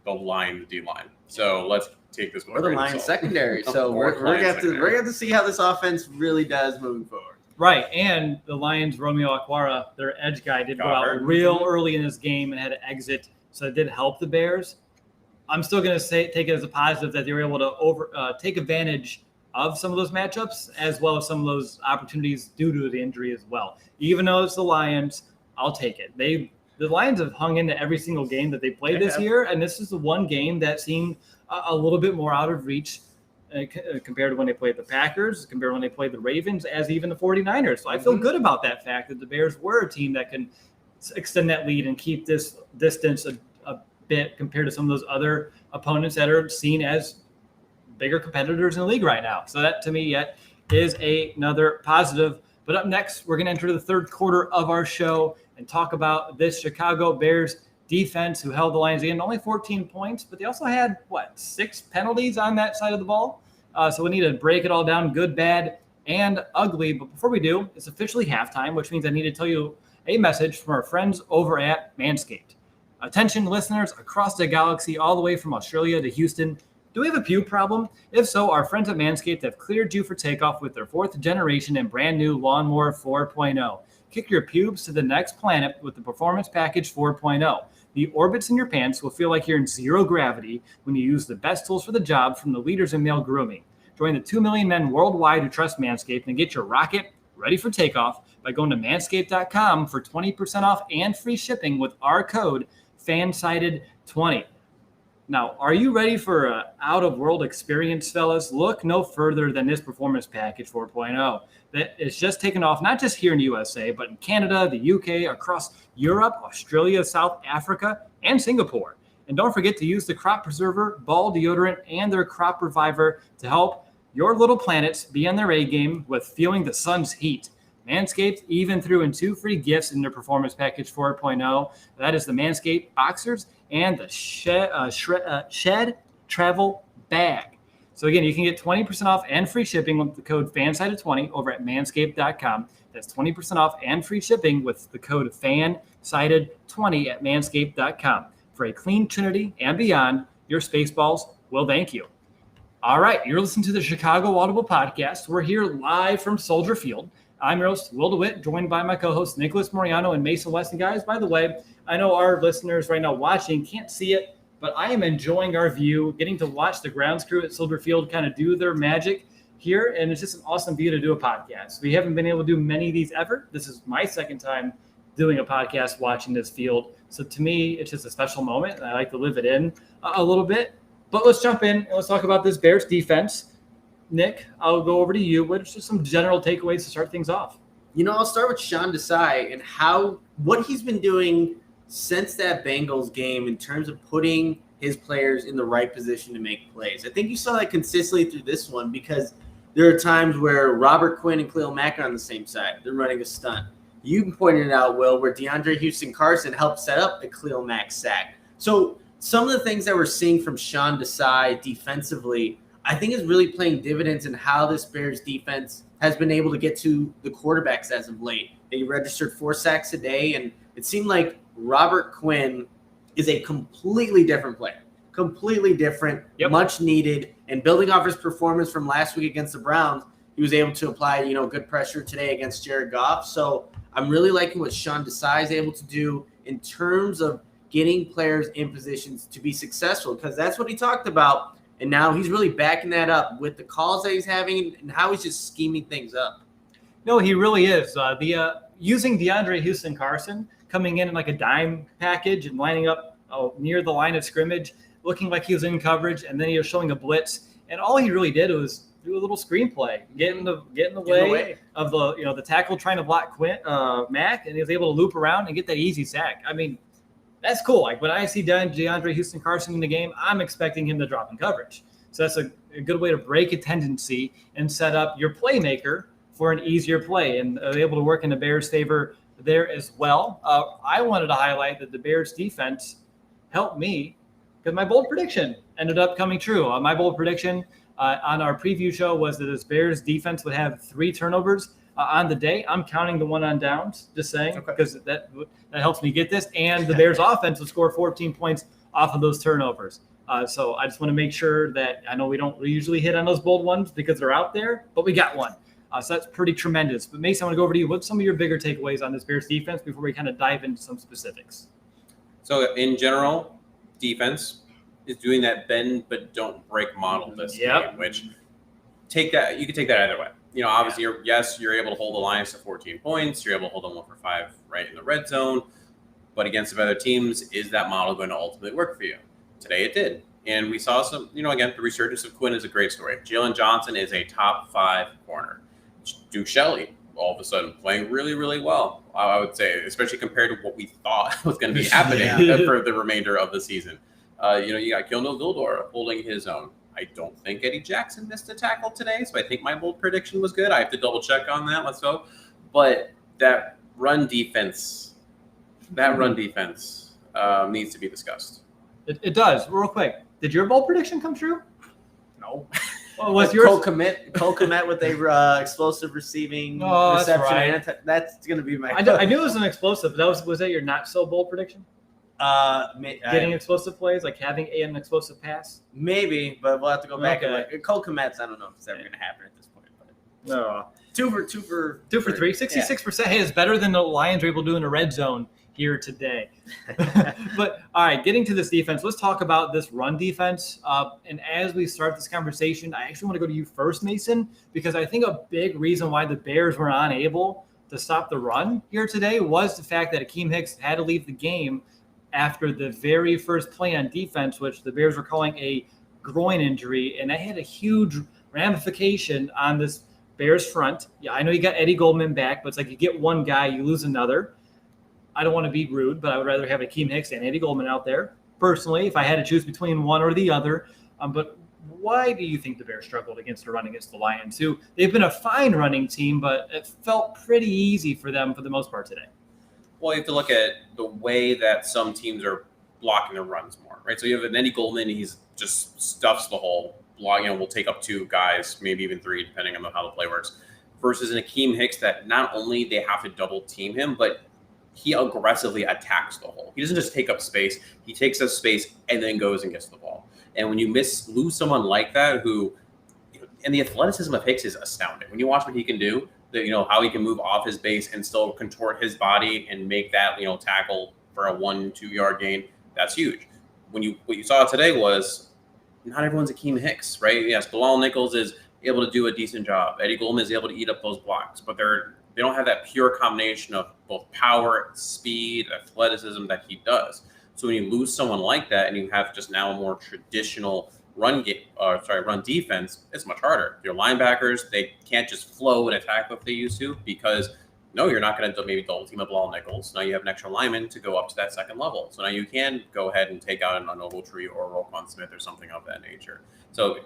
the line D line. So let's take this one. We're the Lions secondary, so we're gonna have to see how this offense really does moving forward. Right, and the Lions, Romeo Aquara, their edge guy, did go out real early in this game and had to exit, so it did help the Bears. I'm still going to take it as a positive that they were able to take advantage of some of those matchups as well as some of those opportunities due to the injury as well. Even though it's the Lions, I'll take it. The Lions have hung into every single game that they played this year, and this is the one game that seemed a little bit more out of reach compared to when they played the Packers, compared to when they played the Ravens, as even the 49ers. So I feel good about that fact that the Bears were a team that can extend that lead and keep this distance a bit compared to some of those other opponents that are seen as bigger competitors in the league right now. So that to me yet is another positive. But up next, we're going to enter the third quarter of our show and talk about this Chicago Bears defense who held the Lions in only 14 points, but they also had 6 penalties on that side of the ball. So we need to break it all down, good, bad, and ugly. But before we do, it's officially halftime, which means I need to tell you a message from our friends over at Manscaped. Attention listeners across the galaxy, all the way from Australia to Houston. Do we have a pube problem? If so, our friends at Manscaped have cleared you for takeoff with their 4th generation and brand new Lawnmower 4.0. Kick your pubes to the next planet with the Performance Package 4.0. The orbits in your pants will feel like you're in zero gravity when you use the best tools for the job from the leaders in male grooming. Join the 2 million men worldwide who trust Manscaped and get your rocket ready for takeoff by going to manscaped.com for 20% off and free shipping with our code FANSIDED20. Now, are you ready for an out-of-world experience, fellas? Look no further than this Performance Package 4.0. That is just taken off, not just here in the USA, but in Canada, the UK, across Europe, Australia, South Africa, and Singapore. And don't forget to use the Crop Preserver, Ball Deodorant, and their Crop Reviver to help your little planets be on their A game with feeling the sun's heat. Manscaped even threw in 2 free gifts in their Performance Package 4.0. That is the Manscaped Boxers and the Shed Travel Bag. So again, you can get 20% off and free shipping with the code FANSIDED20 over at manscaped.com. That's 20% off and free shipping with the code FANSIDED20 at manscaped.com. For a clean trinity and beyond, your Spaceballs will thank you. All right, you're listening to the Chicago Audible Podcast. We're here live from Soldier Field. I'm your host, Will DeWitt, joined by my co-hosts Nicholas Moriano and Mason West. And guys, by the way, I know our listeners right now watching can't see it, but I am enjoying our view, getting to watch the grounds crew at Soldier Field kind of do their magic here, and it's just an awesome view to do a podcast. We haven't been able to do many of these ever. This is my second time doing a podcast watching this field. So to me, it's just a special moment, and I like to live it in a little bit. But let's jump in and let's talk about this Bears defense. Nick, I'll go over to you. What's just some general takeaways to start things off? I'll start with Sean Desai and what he's been doing since that Bengals game in terms of putting his players in the right position to make plays. I think you saw that consistently through this one because there are times where Robert Quinn and Khalil Mack are on the same side. They're running a stunt. You pointed it out, Will, where DeAndre Houston-Carson helped set up the Khalil Mack sack. So some of the things that we're seeing from Sean Desai defensively, I think is really playing dividends in how this Bears defense has been able to get to the quarterbacks as of late. They registered 4 sacks a day, and it seemed like Robert Quinn is a completely different player. Completely different, much needed, and building off his performance from last week against the Browns, he was able to apply, good pressure today against Jared Goff. So I'm really liking what Sean Desai is able to do in terms of getting players in positions to be successful, because that's what he talked about. And now he's really backing that up with the calls that he's having and how he's just scheming things up. No, he really is. Using DeAndre Houston-Carson, coming in like a dime package and lining up near the line of scrimmage, looking like he was in coverage, and then he was showing a blitz. And all he really did was do a little screenplay, get in the way of the tackle trying to block Mack, and he was able to loop around and get that easy sack. I mean, that's cool. Like when I see DeAndre Houston-Carson in the game, I'm expecting him to drop in coverage. So that's a good way to break a tendency and set up your playmaker for an easier play, and able to work in the Bears' favor there as well. I wanted to highlight that the Bears' defense helped me because my bold prediction ended up coming true. My bold prediction on our preview show was that this Bears defense would have 3 turnovers on the day. I'm counting the one on downs, just saying, because that helps me get this. And the Bears offense would score 14 points off of those turnovers. So I just want to make sure that I know we don't usually hit on those bold ones because they're out there, but we got one. So that's pretty tremendous. But Mason, I want to go over to you. What's some of your bigger takeaways on this Bears defense before we kind of dive into some specifics? So in general, defense is doing that bend but don't break model this game, which you can take that either way. Obviously, you're able to hold the Lions to 14 points. You're able to hold them 1 for 5 right in the red zone. But against some other teams, is that model going to ultimately work for you? Today it did. And we saw some, again, the resurgence of Quinn is a great story. Jalen Johnson is a top 5 corner. Duke Shelley, all of a sudden, playing really, really well, I would say, especially compared to what we thought was going to be happening for the remainder of the season. You got Gilno Vildor holding his own. I don't think Eddie Jackson missed a tackle today, so I think my bold prediction was good. I have to double check on that. Let's go. But that run defense needs to be discussed. It does. Real quick, did your bold prediction come true? No. Well, was yours Cole Kmet with a explosive receiving reception? That's right. That's going to be my. I knew it was an explosive. Was that your not so bold prediction? Getting explosive plays, like having an explosive pass? Maybe, but we'll have to go back and look. Cole Kmet's, I don't know if it's ever going to happen at this point. But no. 2 for 3, 66%. Hey, it's better than the Lions were able to do in the red zone here today. But all right, getting to this defense, let's talk about this run defense. And as we start this conversation, I actually want to go to you first, Mason, because I think a big reason why the Bears were unable to stop the run here today was the fact that Akeem Hicks had to leave the game after the very first play on defense, which the Bears were calling a groin injury, and that had a huge ramification on this Bears front. Yeah, I know you got Eddie Goldman back, but it's like you get one guy, you lose another. I don't want to be rude, but I would rather have Akeem Hicks and Eddie Goldman out there, personally, if I had to choose between one or the other. But Why do you think the Bears struggled against a run against the Lions, who they've been a fine running team, but it felt pretty easy for them for the most part today? Well, you have to look at the way that some teams are blocking their runs more, right? So you have an Eddie Goldman, he's just stuffs the hole. Will take up 2 guys, maybe even 3, depending on how the play works. Versus an Akeem Hicks that not only they have to double team him, but he aggressively attacks the hole. He doesn't just take up space. He takes up space and then goes and gets the ball. And when you lose someone like that, and the athleticism of Hicks is astounding. When you watch what he can do, how he can move off his base and still contort his body and make that, tackle for a 1-2 yard gain, that's huge. What you saw today was not everyone's Akeem Hicks, right? Yes, Bilal Nichols is able to do a decent job. Eddie Goldman is able to eat up those blocks, but they don't have that pure combination of both power, speed, athleticism that he does. So when you lose someone like that and you have just now a more traditional run defense, it's much harder. Your linebackers, they can't just flow and attack like they used to because no, you're not going to maybe double team up Bilal Nichols. Now you have an extra lineman to go up to that second level. So now you can go ahead and take out an Ogletree or Roquan Smith or something of that nature. So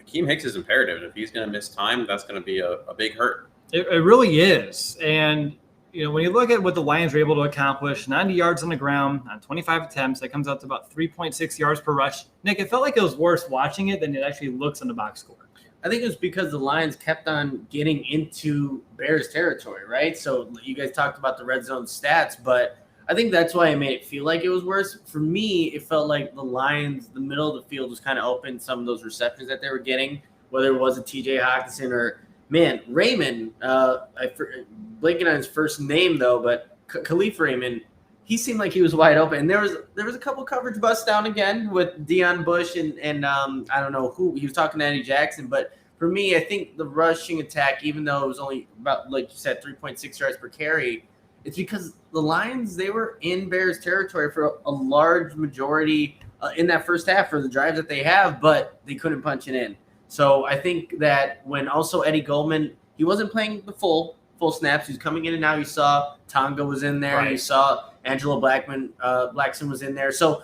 Akeem Hicks is imperative. If he's going to miss time, that's going to be a big hurt. It really is. And, when you look at what the Lions were able to accomplish, 90 yards on the ground on 25 attempts, that comes out to about 3.6 yards per rush. Nick, it felt like it was worse watching it than it actually looks on the box score. I think it was because the Lions kept on getting into Bears territory, right? So you guys talked about the red zone stats, but I think that's why it made it feel like it was worse. For me, it felt like the Lions, the middle of the field was kind of open. Some of those receptions that they were getting, whether it was a TJ Hawkinson or, Raymond, blanking on his first name though, but Khalif Raymond, he seemed like he was wide open. And there was a couple coverage busts down again with Deion Bush and I don't know who he was talking to Eddie Jackson. But for me, I think the rushing attack, even though it was only about, like you said, 3.6 yards per carry, it's because the Lions, they were in Bears territory for a large majority in that first half for the drives that they have, but they couldn't punch it in. So I think that when also Eddie Goldman, he wasn't playing the full snaps. He was coming in and out. You saw Tonga was in there. Right. You saw Angelo Blackson was in there. So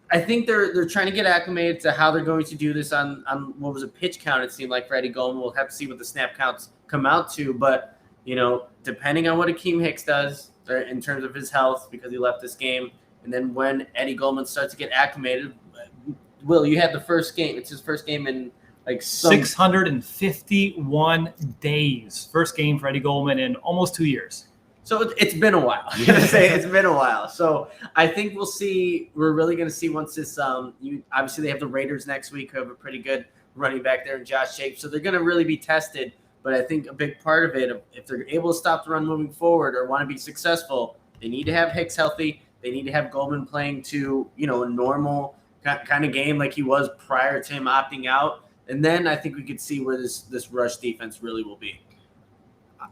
I think they're trying to get acclimated to how they're going to do this on what was a pitch count, it seemed like, for Eddie Goldman. We'll have to see what the snap counts come out to. But, depending on what Akeem Hicks does in terms of his health, because he left this game, and then when Eddie Goldman starts to get acclimated, Will, you had the first game. It's his first game in 651 days. First game for Eddie Goldman in almost 2 years. So it's been a while. I'm going to say it's been a while. So I think we'll see. We're really going to see once this obviously they have the Raiders next week who have a pretty good running back there in Josh Jacobs. So they're going to really be tested. But I think a big part of it, if they're able to stop the run moving forward or want to be successful, they need to have Hicks healthy. They need to have Goldman playing to, a normal kind of game like he was prior to him opting out. And then I think we could see where this rush defense really will be.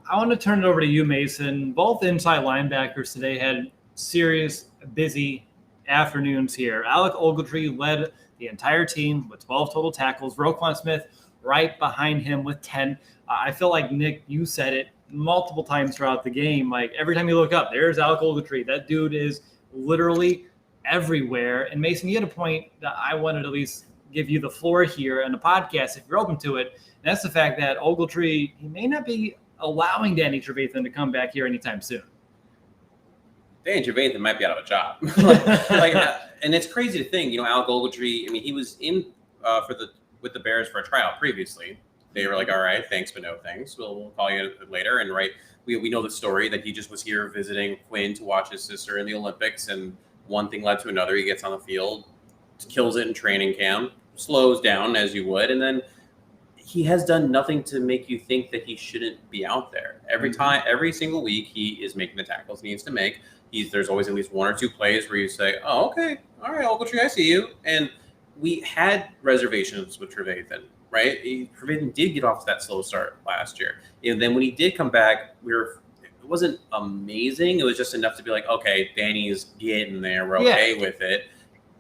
I want to turn it over to you, Mason. Both inside linebackers today had serious, busy afternoons here. Alec Ogletree led the entire team with 12 total tackles. Roquan Smith right behind him with 10. I feel like, Nick, you said it multiple times throughout the game. Like, every time you look up, there's Alec Ogletree. That dude is literally everywhere. And, Mason, you had a point that I wanted to at least give you the floor here in the podcast if you're open to it. And that's the fact that Ogletree, he may not be allowing Danny Trevathan to come back here anytime soon. Danny Trevathan might be out of a job. And it's crazy to think, Alec Ogletree, he was in with the Bears for a tryout previously. They were like, all right, thanks, but no thanks. We'll call you later. And we know the story that he just was here visiting Quinn to watch his sister in the Olympics. And one thing led to another. He gets on the field, kills it in training camp, slows down as you would. And then he has done nothing to make you think that he shouldn't be out there. Every single week, he is making the tackles he needs to make. There's always at least one or two plays where you say, oh, okay, all right, Ogletree, I see you. And we had reservations with Trevathan, right? Trevathan did get off to that slow start last year. And then when he did come back, it wasn't amazing. It was just enough to be like, okay, Danny's getting there. We're okay with it.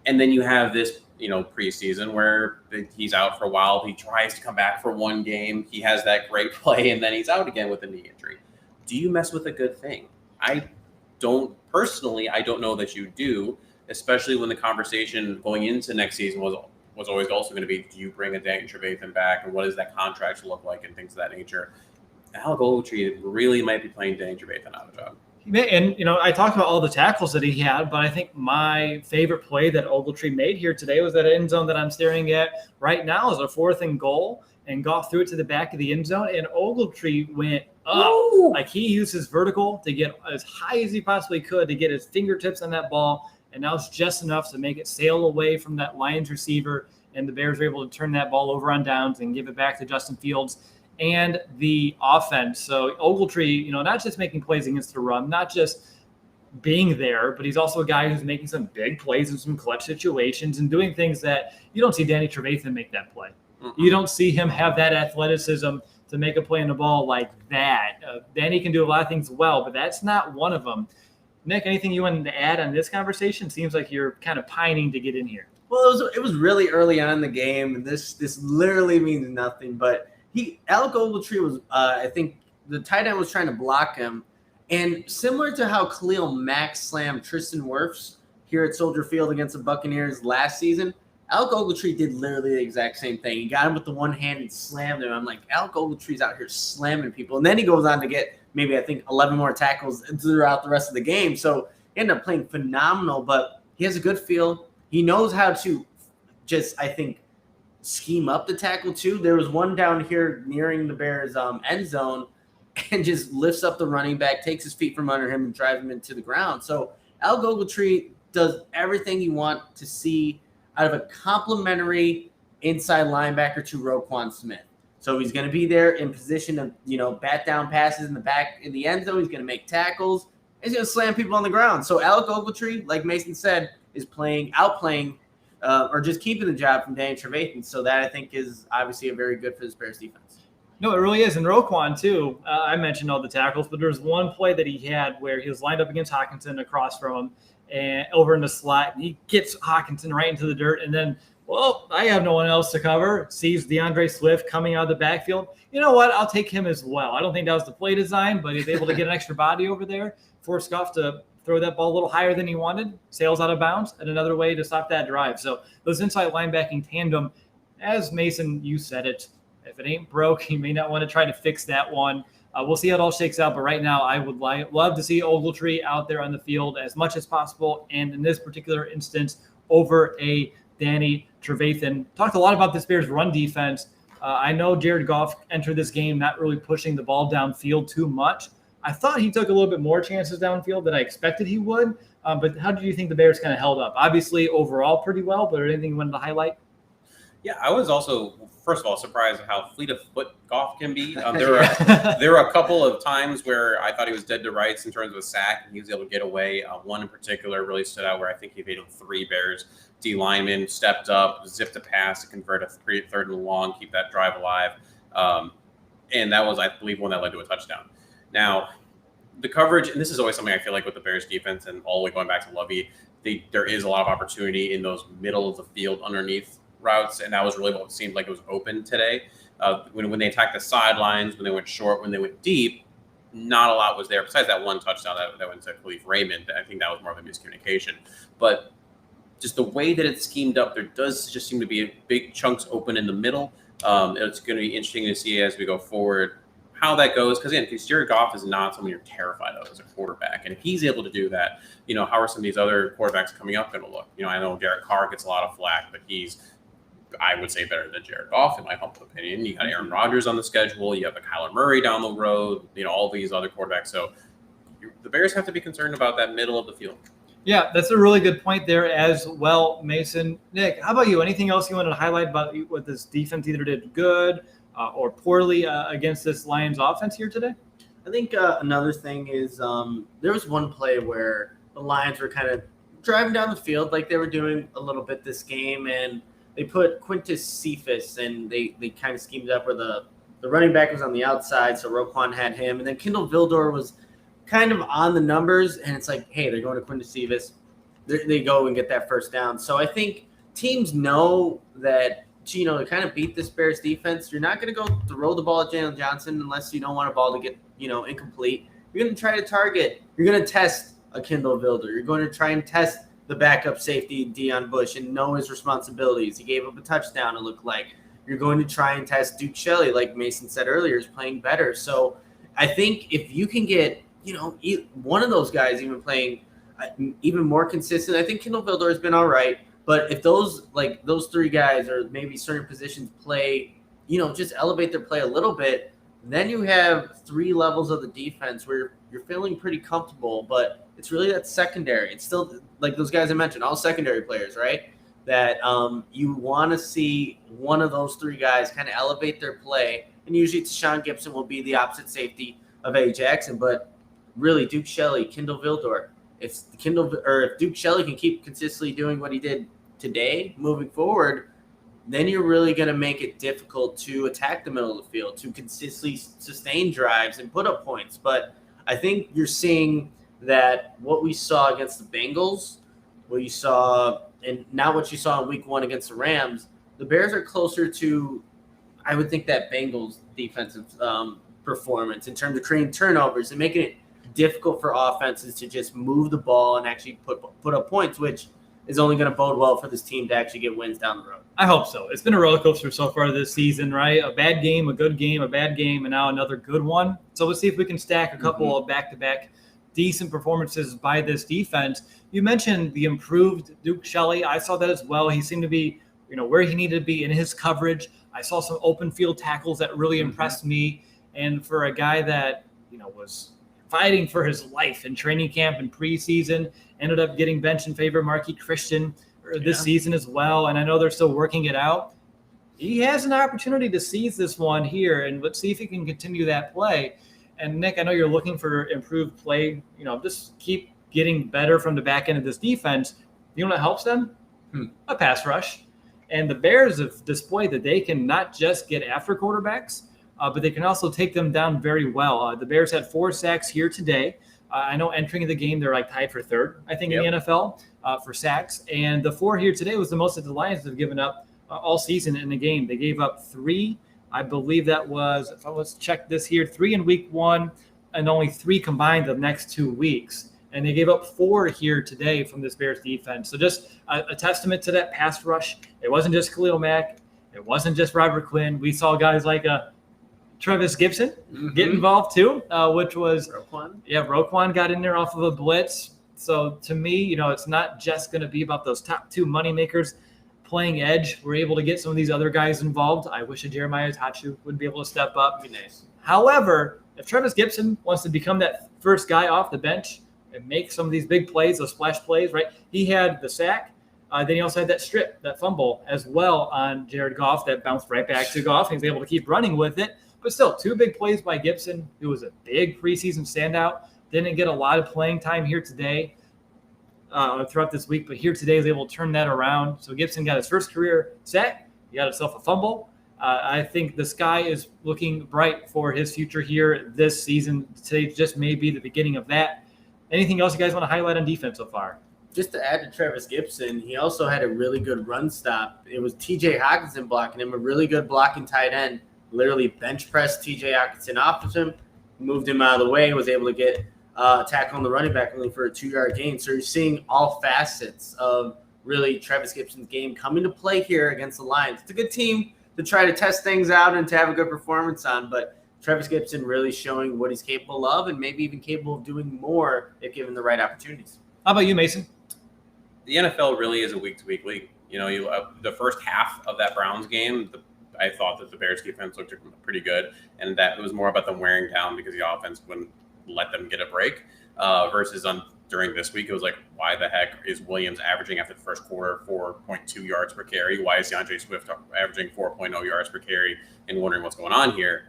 And then you have this, preseason where he's out for a while. He tries to come back for one game. He has that great play, and then he's out again with a knee injury. Do you mess with a good thing? I don't know that you do, especially when the conversation going into next season was, was always also going to be, do you bring a Danny Trevathan back, and what does that contract look like, and things of that nature. Alec Ogletree really might be playing Danny Trevathan out of job. And, I talked about all the tackles that he had, but I think my favorite play that Ogletree made here today was that end zone that I'm staring at right now is a 4th and goal, and Goff threw it to the back of the end zone, and Ogletree went up. Ooh. Like, he used his vertical to get as high as he possibly could to get his fingertips on that ball, and that was just enough to make it sail away from that Lions receiver, and the Bears were able to turn that ball over on downs and give it back to Justin Fields and the offense. So Ogletree, not just making plays against the run, not just being there, but he's also a guy who's making some big plays in some clutch situations and doing things that you don't see Danny Trevathan make that play. You don't see him have that athleticism to make a play on the ball like that. Danny can do a lot of things well, but that's not one of them. Nick, anything you wanted to add on this conversation? Seems like you're kind of pining to get in here. Well, it was really early on in the game, and this literally means nothing, but Alec Ogletree was, I think the tight end was trying to block him. And similar to how Khalil Mack slammed Tristan Wirfs here at Soldier Field against the Buccaneers last season, Alec Ogletree did literally the exact same thing. He got him with the one hand and slammed him. I'm like, Alec Ogletree's out here slamming people. And then he goes on to get maybe, I think, 11 more tackles throughout the rest of the game. So he ended up playing phenomenal, but he has a good feel. He knows how to just, I think, scheme up the tackle too. There was one down here nearing the Bears end zone and just lifts up the running back, takes his feet from under him and drives him into the ground. So Alec Ogletree does everything you want to see out of a complimentary inside linebacker to Roquan Smith. So he's going to be there in position of, bat down passes in the back in the end zone. He's going to make tackles. He's going to slam people on the ground. So Alec Ogletree, like Mason said, is outplaying or just keeping the job from Danny Trevathan. So that, I think, is obviously a very good for this Bears defense. No, it really is. And Roquan, too, I mentioned all the tackles, but there's one play that he had where he was lined up against Hockenson across from him and over in the slot. And he gets Hockenson right into the dirt. And then, I have no one else to cover. Sees DeAndre Swift coming out of the backfield. You know what? I'll take him as well. I don't think that was the play design, but he's able to get an extra body over there, force Goff to throw that ball a little higher than he wanted, sails out of bounds, and another way to stop that drive. So those inside linebacking tandem, as Mason, you said it, if it ain't broke, you may not want to try to fix that one. We'll see how it all shakes out, but right now I would love to see Ogletree out there on the field as much as possible, and in this particular instance, over a Danny Trevathan. Talked a lot about this Bears run defense. I know Jared Goff entered this game not really pushing the ball downfield too much. I thought he took a little bit more chances downfield than I expected he would. But how do you think the Bears kind of held up? Obviously, overall, pretty well, but anything you wanted to highlight? Yeah, I was also, first of all, surprised at how fleet of foot Goff can be. There were a couple of times where I thought he was dead to rights in terms of a sack, and he was able to get away. One in particular really stood out where I think he made 3 Bears D linemen stepped up, zipped a pass to convert a 3rd and long, keep that drive alive. And that was, I believe, one that led to a touchdown. Now, the coverage, and this is always something I feel like with the Bears defense and all the way going back to Lovey, there is a lot of opportunity in those middle of the field underneath routes, and that was really what seemed like it was open today. When they attacked the sidelines, when they went short, when they went deep, not a lot was there besides that one touchdown that went to Khalif Raymond. I think that was more of a miscommunication. But just the way that it's schemed up, there does just seem to be big chunks open in the middle. It's going to be interesting to see as we go forward how that goes, because again, Jared Goff is not someone you're terrified of as a quarterback, and if he's able to do that, how are some of these other quarterbacks coming up going to look? I know Derek Carr gets a lot of flack, but he's, I would say, better than Jared Goff in my humble opinion. You got Aaron Rodgers on the schedule, you have a Kyler Murray down the road, all these other quarterbacks. So the Bears have to be concerned about that middle of the field. Yeah, that's a really good point there as well, Mason. Nick, how about you? Anything else you wanted to highlight about what this defense either did good or poorly against this Lions offense here today? I think another thing is there was one play where the Lions were kind of driving down the field like they were doing a little bit this game, and they put Quintus Cephas, and they kind of schemed up where the running back was on the outside, so Roquan had him, and then Kendall Vildor was kind of on the numbers, and it's like, hey, they're going to Quintus Cephas. They go and get that first down. So I think teams know that, to kind of beat this Bears defense, you're not going to go throw the ball at Jalen Johnson unless you don't want a ball to get, incomplete. You're going to try to target. You're going to test a Kendall Vildor. You're going to try and test the backup safety, Deion Bush, and know his responsibilities. He gave up a touchdown, it looked like. You're going to try and test Duke Shelley, like Mason said earlier, is playing better. So I think if you can get, one of those guys even playing even more consistent, I think Kendall Vildor has been all right. But if those three guys or maybe certain positions play, just elevate their play a little bit, then you have three levels of the defense where you're feeling pretty comfortable. But it's really that secondary. It's still like those guys I mentioned, all secondary players, right? That you want to see one of those three guys kind of elevate their play. And usually Tashawn Gibson will be the opposite safety of A. Jackson. But really, Duke Shelley, Kendall Vildor, if Duke Shelley can keep consistently doing what he did today moving forward, then you're really going to make it difficult to attack the middle of the field, to consistently sustain drives and put up points. But I think you're seeing that what we saw against the Bengals, what you saw, and not what you saw in week 1 against the Rams, the Bears are closer to, I would think, that Bengals defensive performance in terms of creating turnovers and making it difficult for offenses to just move the ball and actually put up points, which is only going to bode well for this team to actually get wins down the road. I hope so. It's been a roller coaster so far this season, right? A bad game, a good game, a bad game, and now another good one. So let's see if we can stack a couple of back-to-back decent performances by this defense. You mentioned the improved Duke Shelley. I saw that as well. He seemed to be, where he needed to be in his coverage. I saw some open field tackles that really impressed me. And for a guy that, was fighting for his life in training camp and preseason, ended up getting benched in favor of Marquis Christian this season as well. And I know they're still working it out. He has an opportunity to seize this one here, and let's see if he can continue that play. And Nick, I know you're looking for improved play. Just keep getting better from the back end of this defense. You know what helps them? A pass rush. And the Bears have displayed that they can not just get after quarterbacks, but they can also take them down very well. The Bears had 4 sacks here today. I know entering the game, they're tied for 3rd, I think, in the NFL for sacks. And the 4 here today was the most that the Lions have given up all season in the game. They gave up 3. I believe that was, let's check this here, 3 in week 1 and only 3 combined the next 2 weeks. And they gave up 4 here today from this Bears defense. So just a testament to that pass rush. It wasn't just Khalil Mack. It wasn't just Robert Quinn. We saw guys like Travis Gibson get involved too, which was Roquan. Yeah, Roquan got in there off of a blitz. So to me, it's not just going to be about those top 2 moneymakers playing edge. We're able to get some of these other guys involved. I wish a Jeremiah Tachu would be able to step up. Be nice. However, if Travis Gibson wants to become that first guy off the bench and make some of these big plays, those splash plays, right? He had the sack. Then he also had that strip, that fumble as well on Jared Goff that bounced right back to Goff. He was able to keep running with it. But still, 2 big plays by Gibson, who was a big preseason standout. Didn't get a lot of playing time here today throughout this week, but here today was able to turn that around. So Gibson got his first career sack. He got himself a fumble. I think the sky is looking bright for his future here this season. Today just may be the beginning of that. Anything else you guys want to highlight on defense so far? Just to add to Travis Gibson, he also had a really good run stop. It was T.J. Hockenson blocking him, a really good blocking tight end. Literally bench pressed T.J. Hockenson off of him, moved him out of the way, was able to get a tackle on the running back only for a 2-yard gain. So you're seeing all facets of really Travis Gibson's game coming to play here against the Lions. It's a good team to try to test things out and to have a good performance on, but Travis Gibson really showing what he's capable of and maybe even capable of doing more if given the right opportunities. How about you, Mason? The NFL really is a week-to-week league. The first half of that Browns game, I thought that the Bears defense looked pretty good, and that it was more about them wearing down because the offense wouldn't let them get a break. Versus during this week, it was like, why the heck is Williams averaging after the first quarter 4.2 yards per carry? Why is DeAndre Swift averaging 4.0 yards per carry? And wondering what's going on here.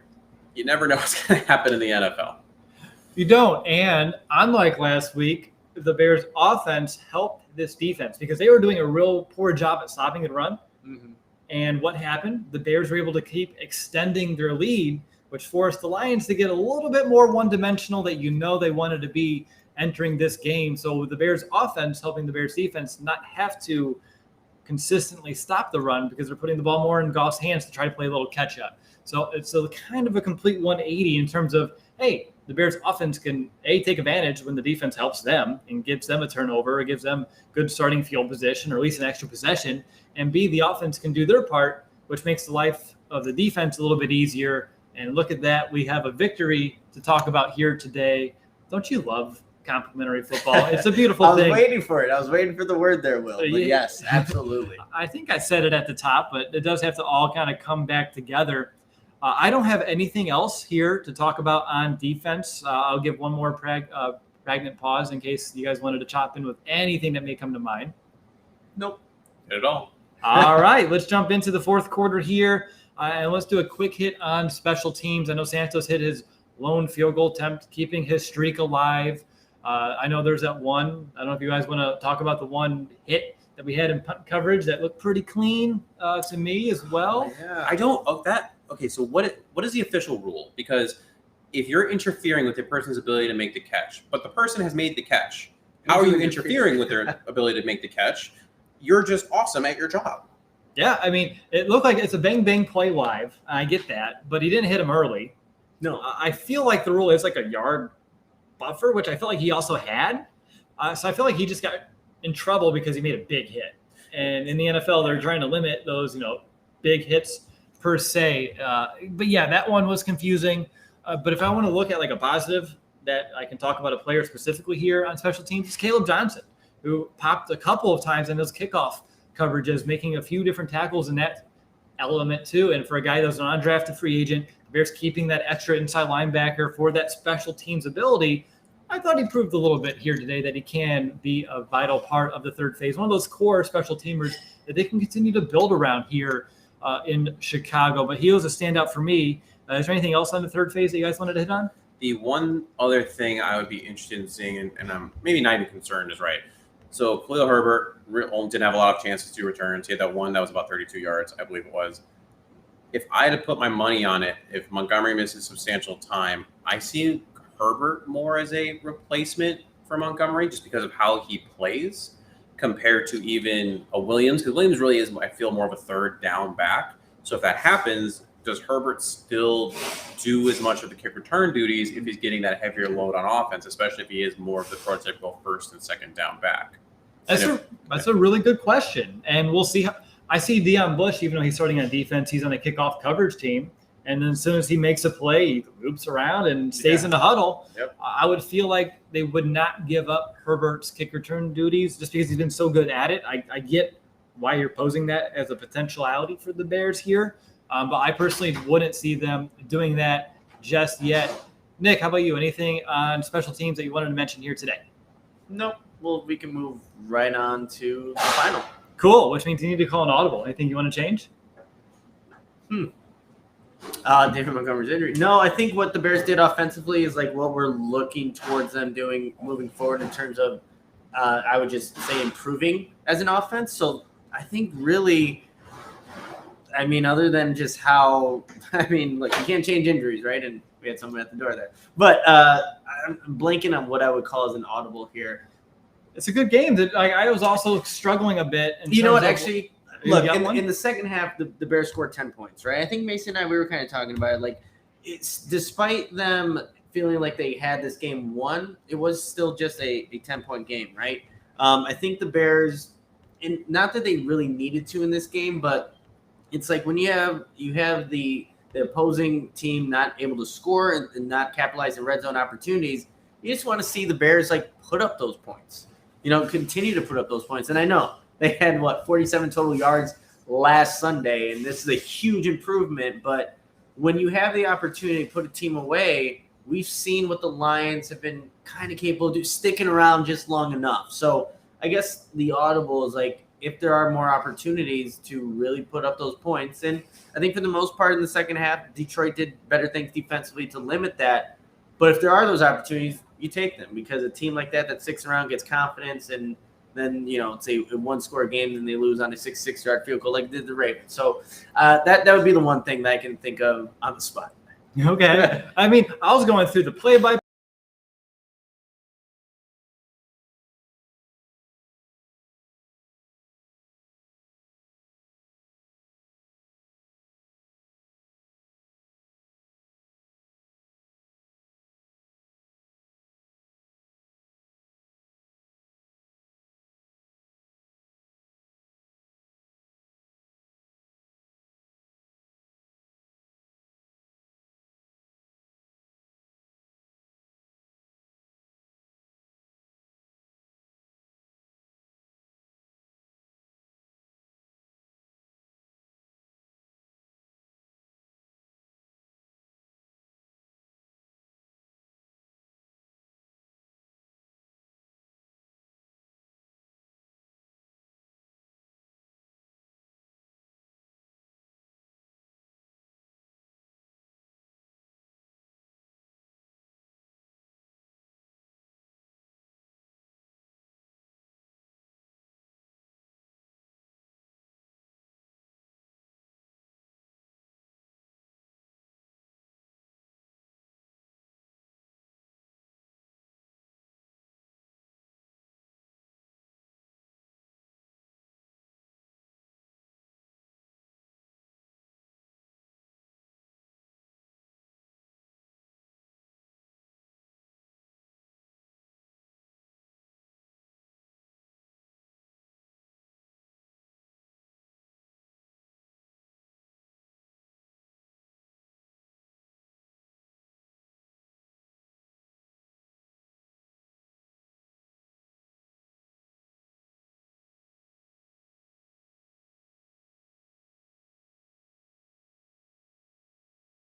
You never know what's going to happen in the NFL. You don't. And unlike last week, the Bears offense helped this defense because they were doing a real poor job at stopping the run. And what happened? The Bears were able to keep extending their lead, which forced the Lions to get a little bit more one-dimensional that they wanted to be entering this game. So the Bears offense helping the Bears defense not have to consistently stop the run because they're putting the ball more in Goff's hands to try to play a little catch-up. So it's a kind of a complete 180 in terms of, hey, the Bears offense can take advantage when the defense helps them and gives them a turnover, or gives them good starting field position, or at least an extra possession, and B, the offense can do their part, which makes the life of the defense a little bit easier. And look at that, we have a victory to talk about here today. Don't you love complimentary football? It's a beautiful thing. I was waiting for it. I was waiting for the word there, Will. But yes, absolutely. I think I said it at the top, but it does have to all kind of come back together. I don't have anything else here to talk about on defense. I'll give one more pregnant pause in case you guys wanted to chop in with anything that may come to mind. Nope. Not at all. All right, let's jump into the fourth quarter here. And let's do a quick hit on special teams. I know Santos hit his lone field goal attempt, keeping his streak alive. I know there's that one. I don't know if you guys want to talk about the one hit that we had in punt coverage that looked pretty clean to me as well. Yeah. I don't. Okay, so what is the official rule? Because if you're interfering with the person's ability to make the catch, but the person has made the catch, how are you interfering with their ability to make the catch? You're just awesome at your job. Yeah, I mean, it looked like it's a bang-bang play live. I get that, but he didn't hit him early. No, I feel like the rule is like a yard buffer, which I felt like he also had. So I feel like he just got in trouble because he made a big hit. And in the NFL, they're trying to limit those, big hits per se. But yeah, that one was confusing. But if I want to look at like a positive that I can talk about a player specifically here on special teams, it's Caleb Johnson, who popped a couple of times in those kickoff coverages, making a few different tackles in that element too. And for a guy that was an undrafted free agent, the Bears keeping that extra inside linebacker for that special teams ability, I thought he proved a little bit here today that he can be a vital part of the third phase, one of those core special teamers that they can continue to build around here in Chicago. But he was a standout for me. Is there anything else on the third phase that you guys wanted to hit on? The one other thing I would be interested in seeing, and I'm maybe not even concerned, is right. So Khalil Herbert didn't have a lot of chances to return. He had that one that was about 32 yards, I believe it was. If I had to put my money on it, if Montgomery misses substantial time, I see Herbert more as a replacement for Montgomery just because of how he plays compared to even a Williams. Because Williams really is, I feel, more of a third down back. So if that happens, does Herbert still do as much of the kick return duties if he's getting that heavier load on offense, especially if he is more of the prototypical first and second down back? That's a really good question. And we'll see. I see Deion Bush, even though he's starting on defense, he's on a kickoff coverage team. And then as soon as he makes a play, he loops around and stays in the huddle. Yep. I would feel like they would not give up Herbert's kick return duties just because he's been so good at it. I get why you're posing that as a potentiality for the Bears here. But I personally wouldn't see them doing that just yet. Nick, how about you? Anything on special teams that you wanted to mention here today? Nope. Well, we can move right on to the final. Cool, which means you need to call an audible. Anything you want to change? David Montgomery's injury. No, I think what the Bears did offensively is like what we're looking towards them doing moving forward in terms of, I would just say, improving as an offense. So I think really, I mean, other than just how, you can't change injuries, right? And we had someone at the door there. But I'm blanking on what I would call as an audible here. It's a good game. I was also struggling a bit. You know what? Actually, look, in the second half, the Bears scored 10 points, right? I think Mason and I, we were kind of talking about it. Like, it's despite them feeling like they had this game won, it was still just a 10-point game, right? I think the Bears, and not that they really needed to in this game, but it's like when you have the opposing team not able to score and not capitalize on red zone opportunities, you just want to see the Bears put up those points, continue to put up those points. And I know they had 47 total yards last Sunday, and this is a huge improvement. But when you have the opportunity to put a team away, we've seen what the Lions have been kind of capable of sticking around just long enough. So I guess the audible is if there are more opportunities to really put up those points. And I think for the most part in the second half, Detroit did better things defensively to limit that. But if there are those opportunities, you take them, because a team like that sticks around, gets confidence, and then, it's a one-score game, and they lose on a 66-yard field goal like did the Ravens. So that would be the one thing that I can think of on the spot. Okay. I was going through the play-by-play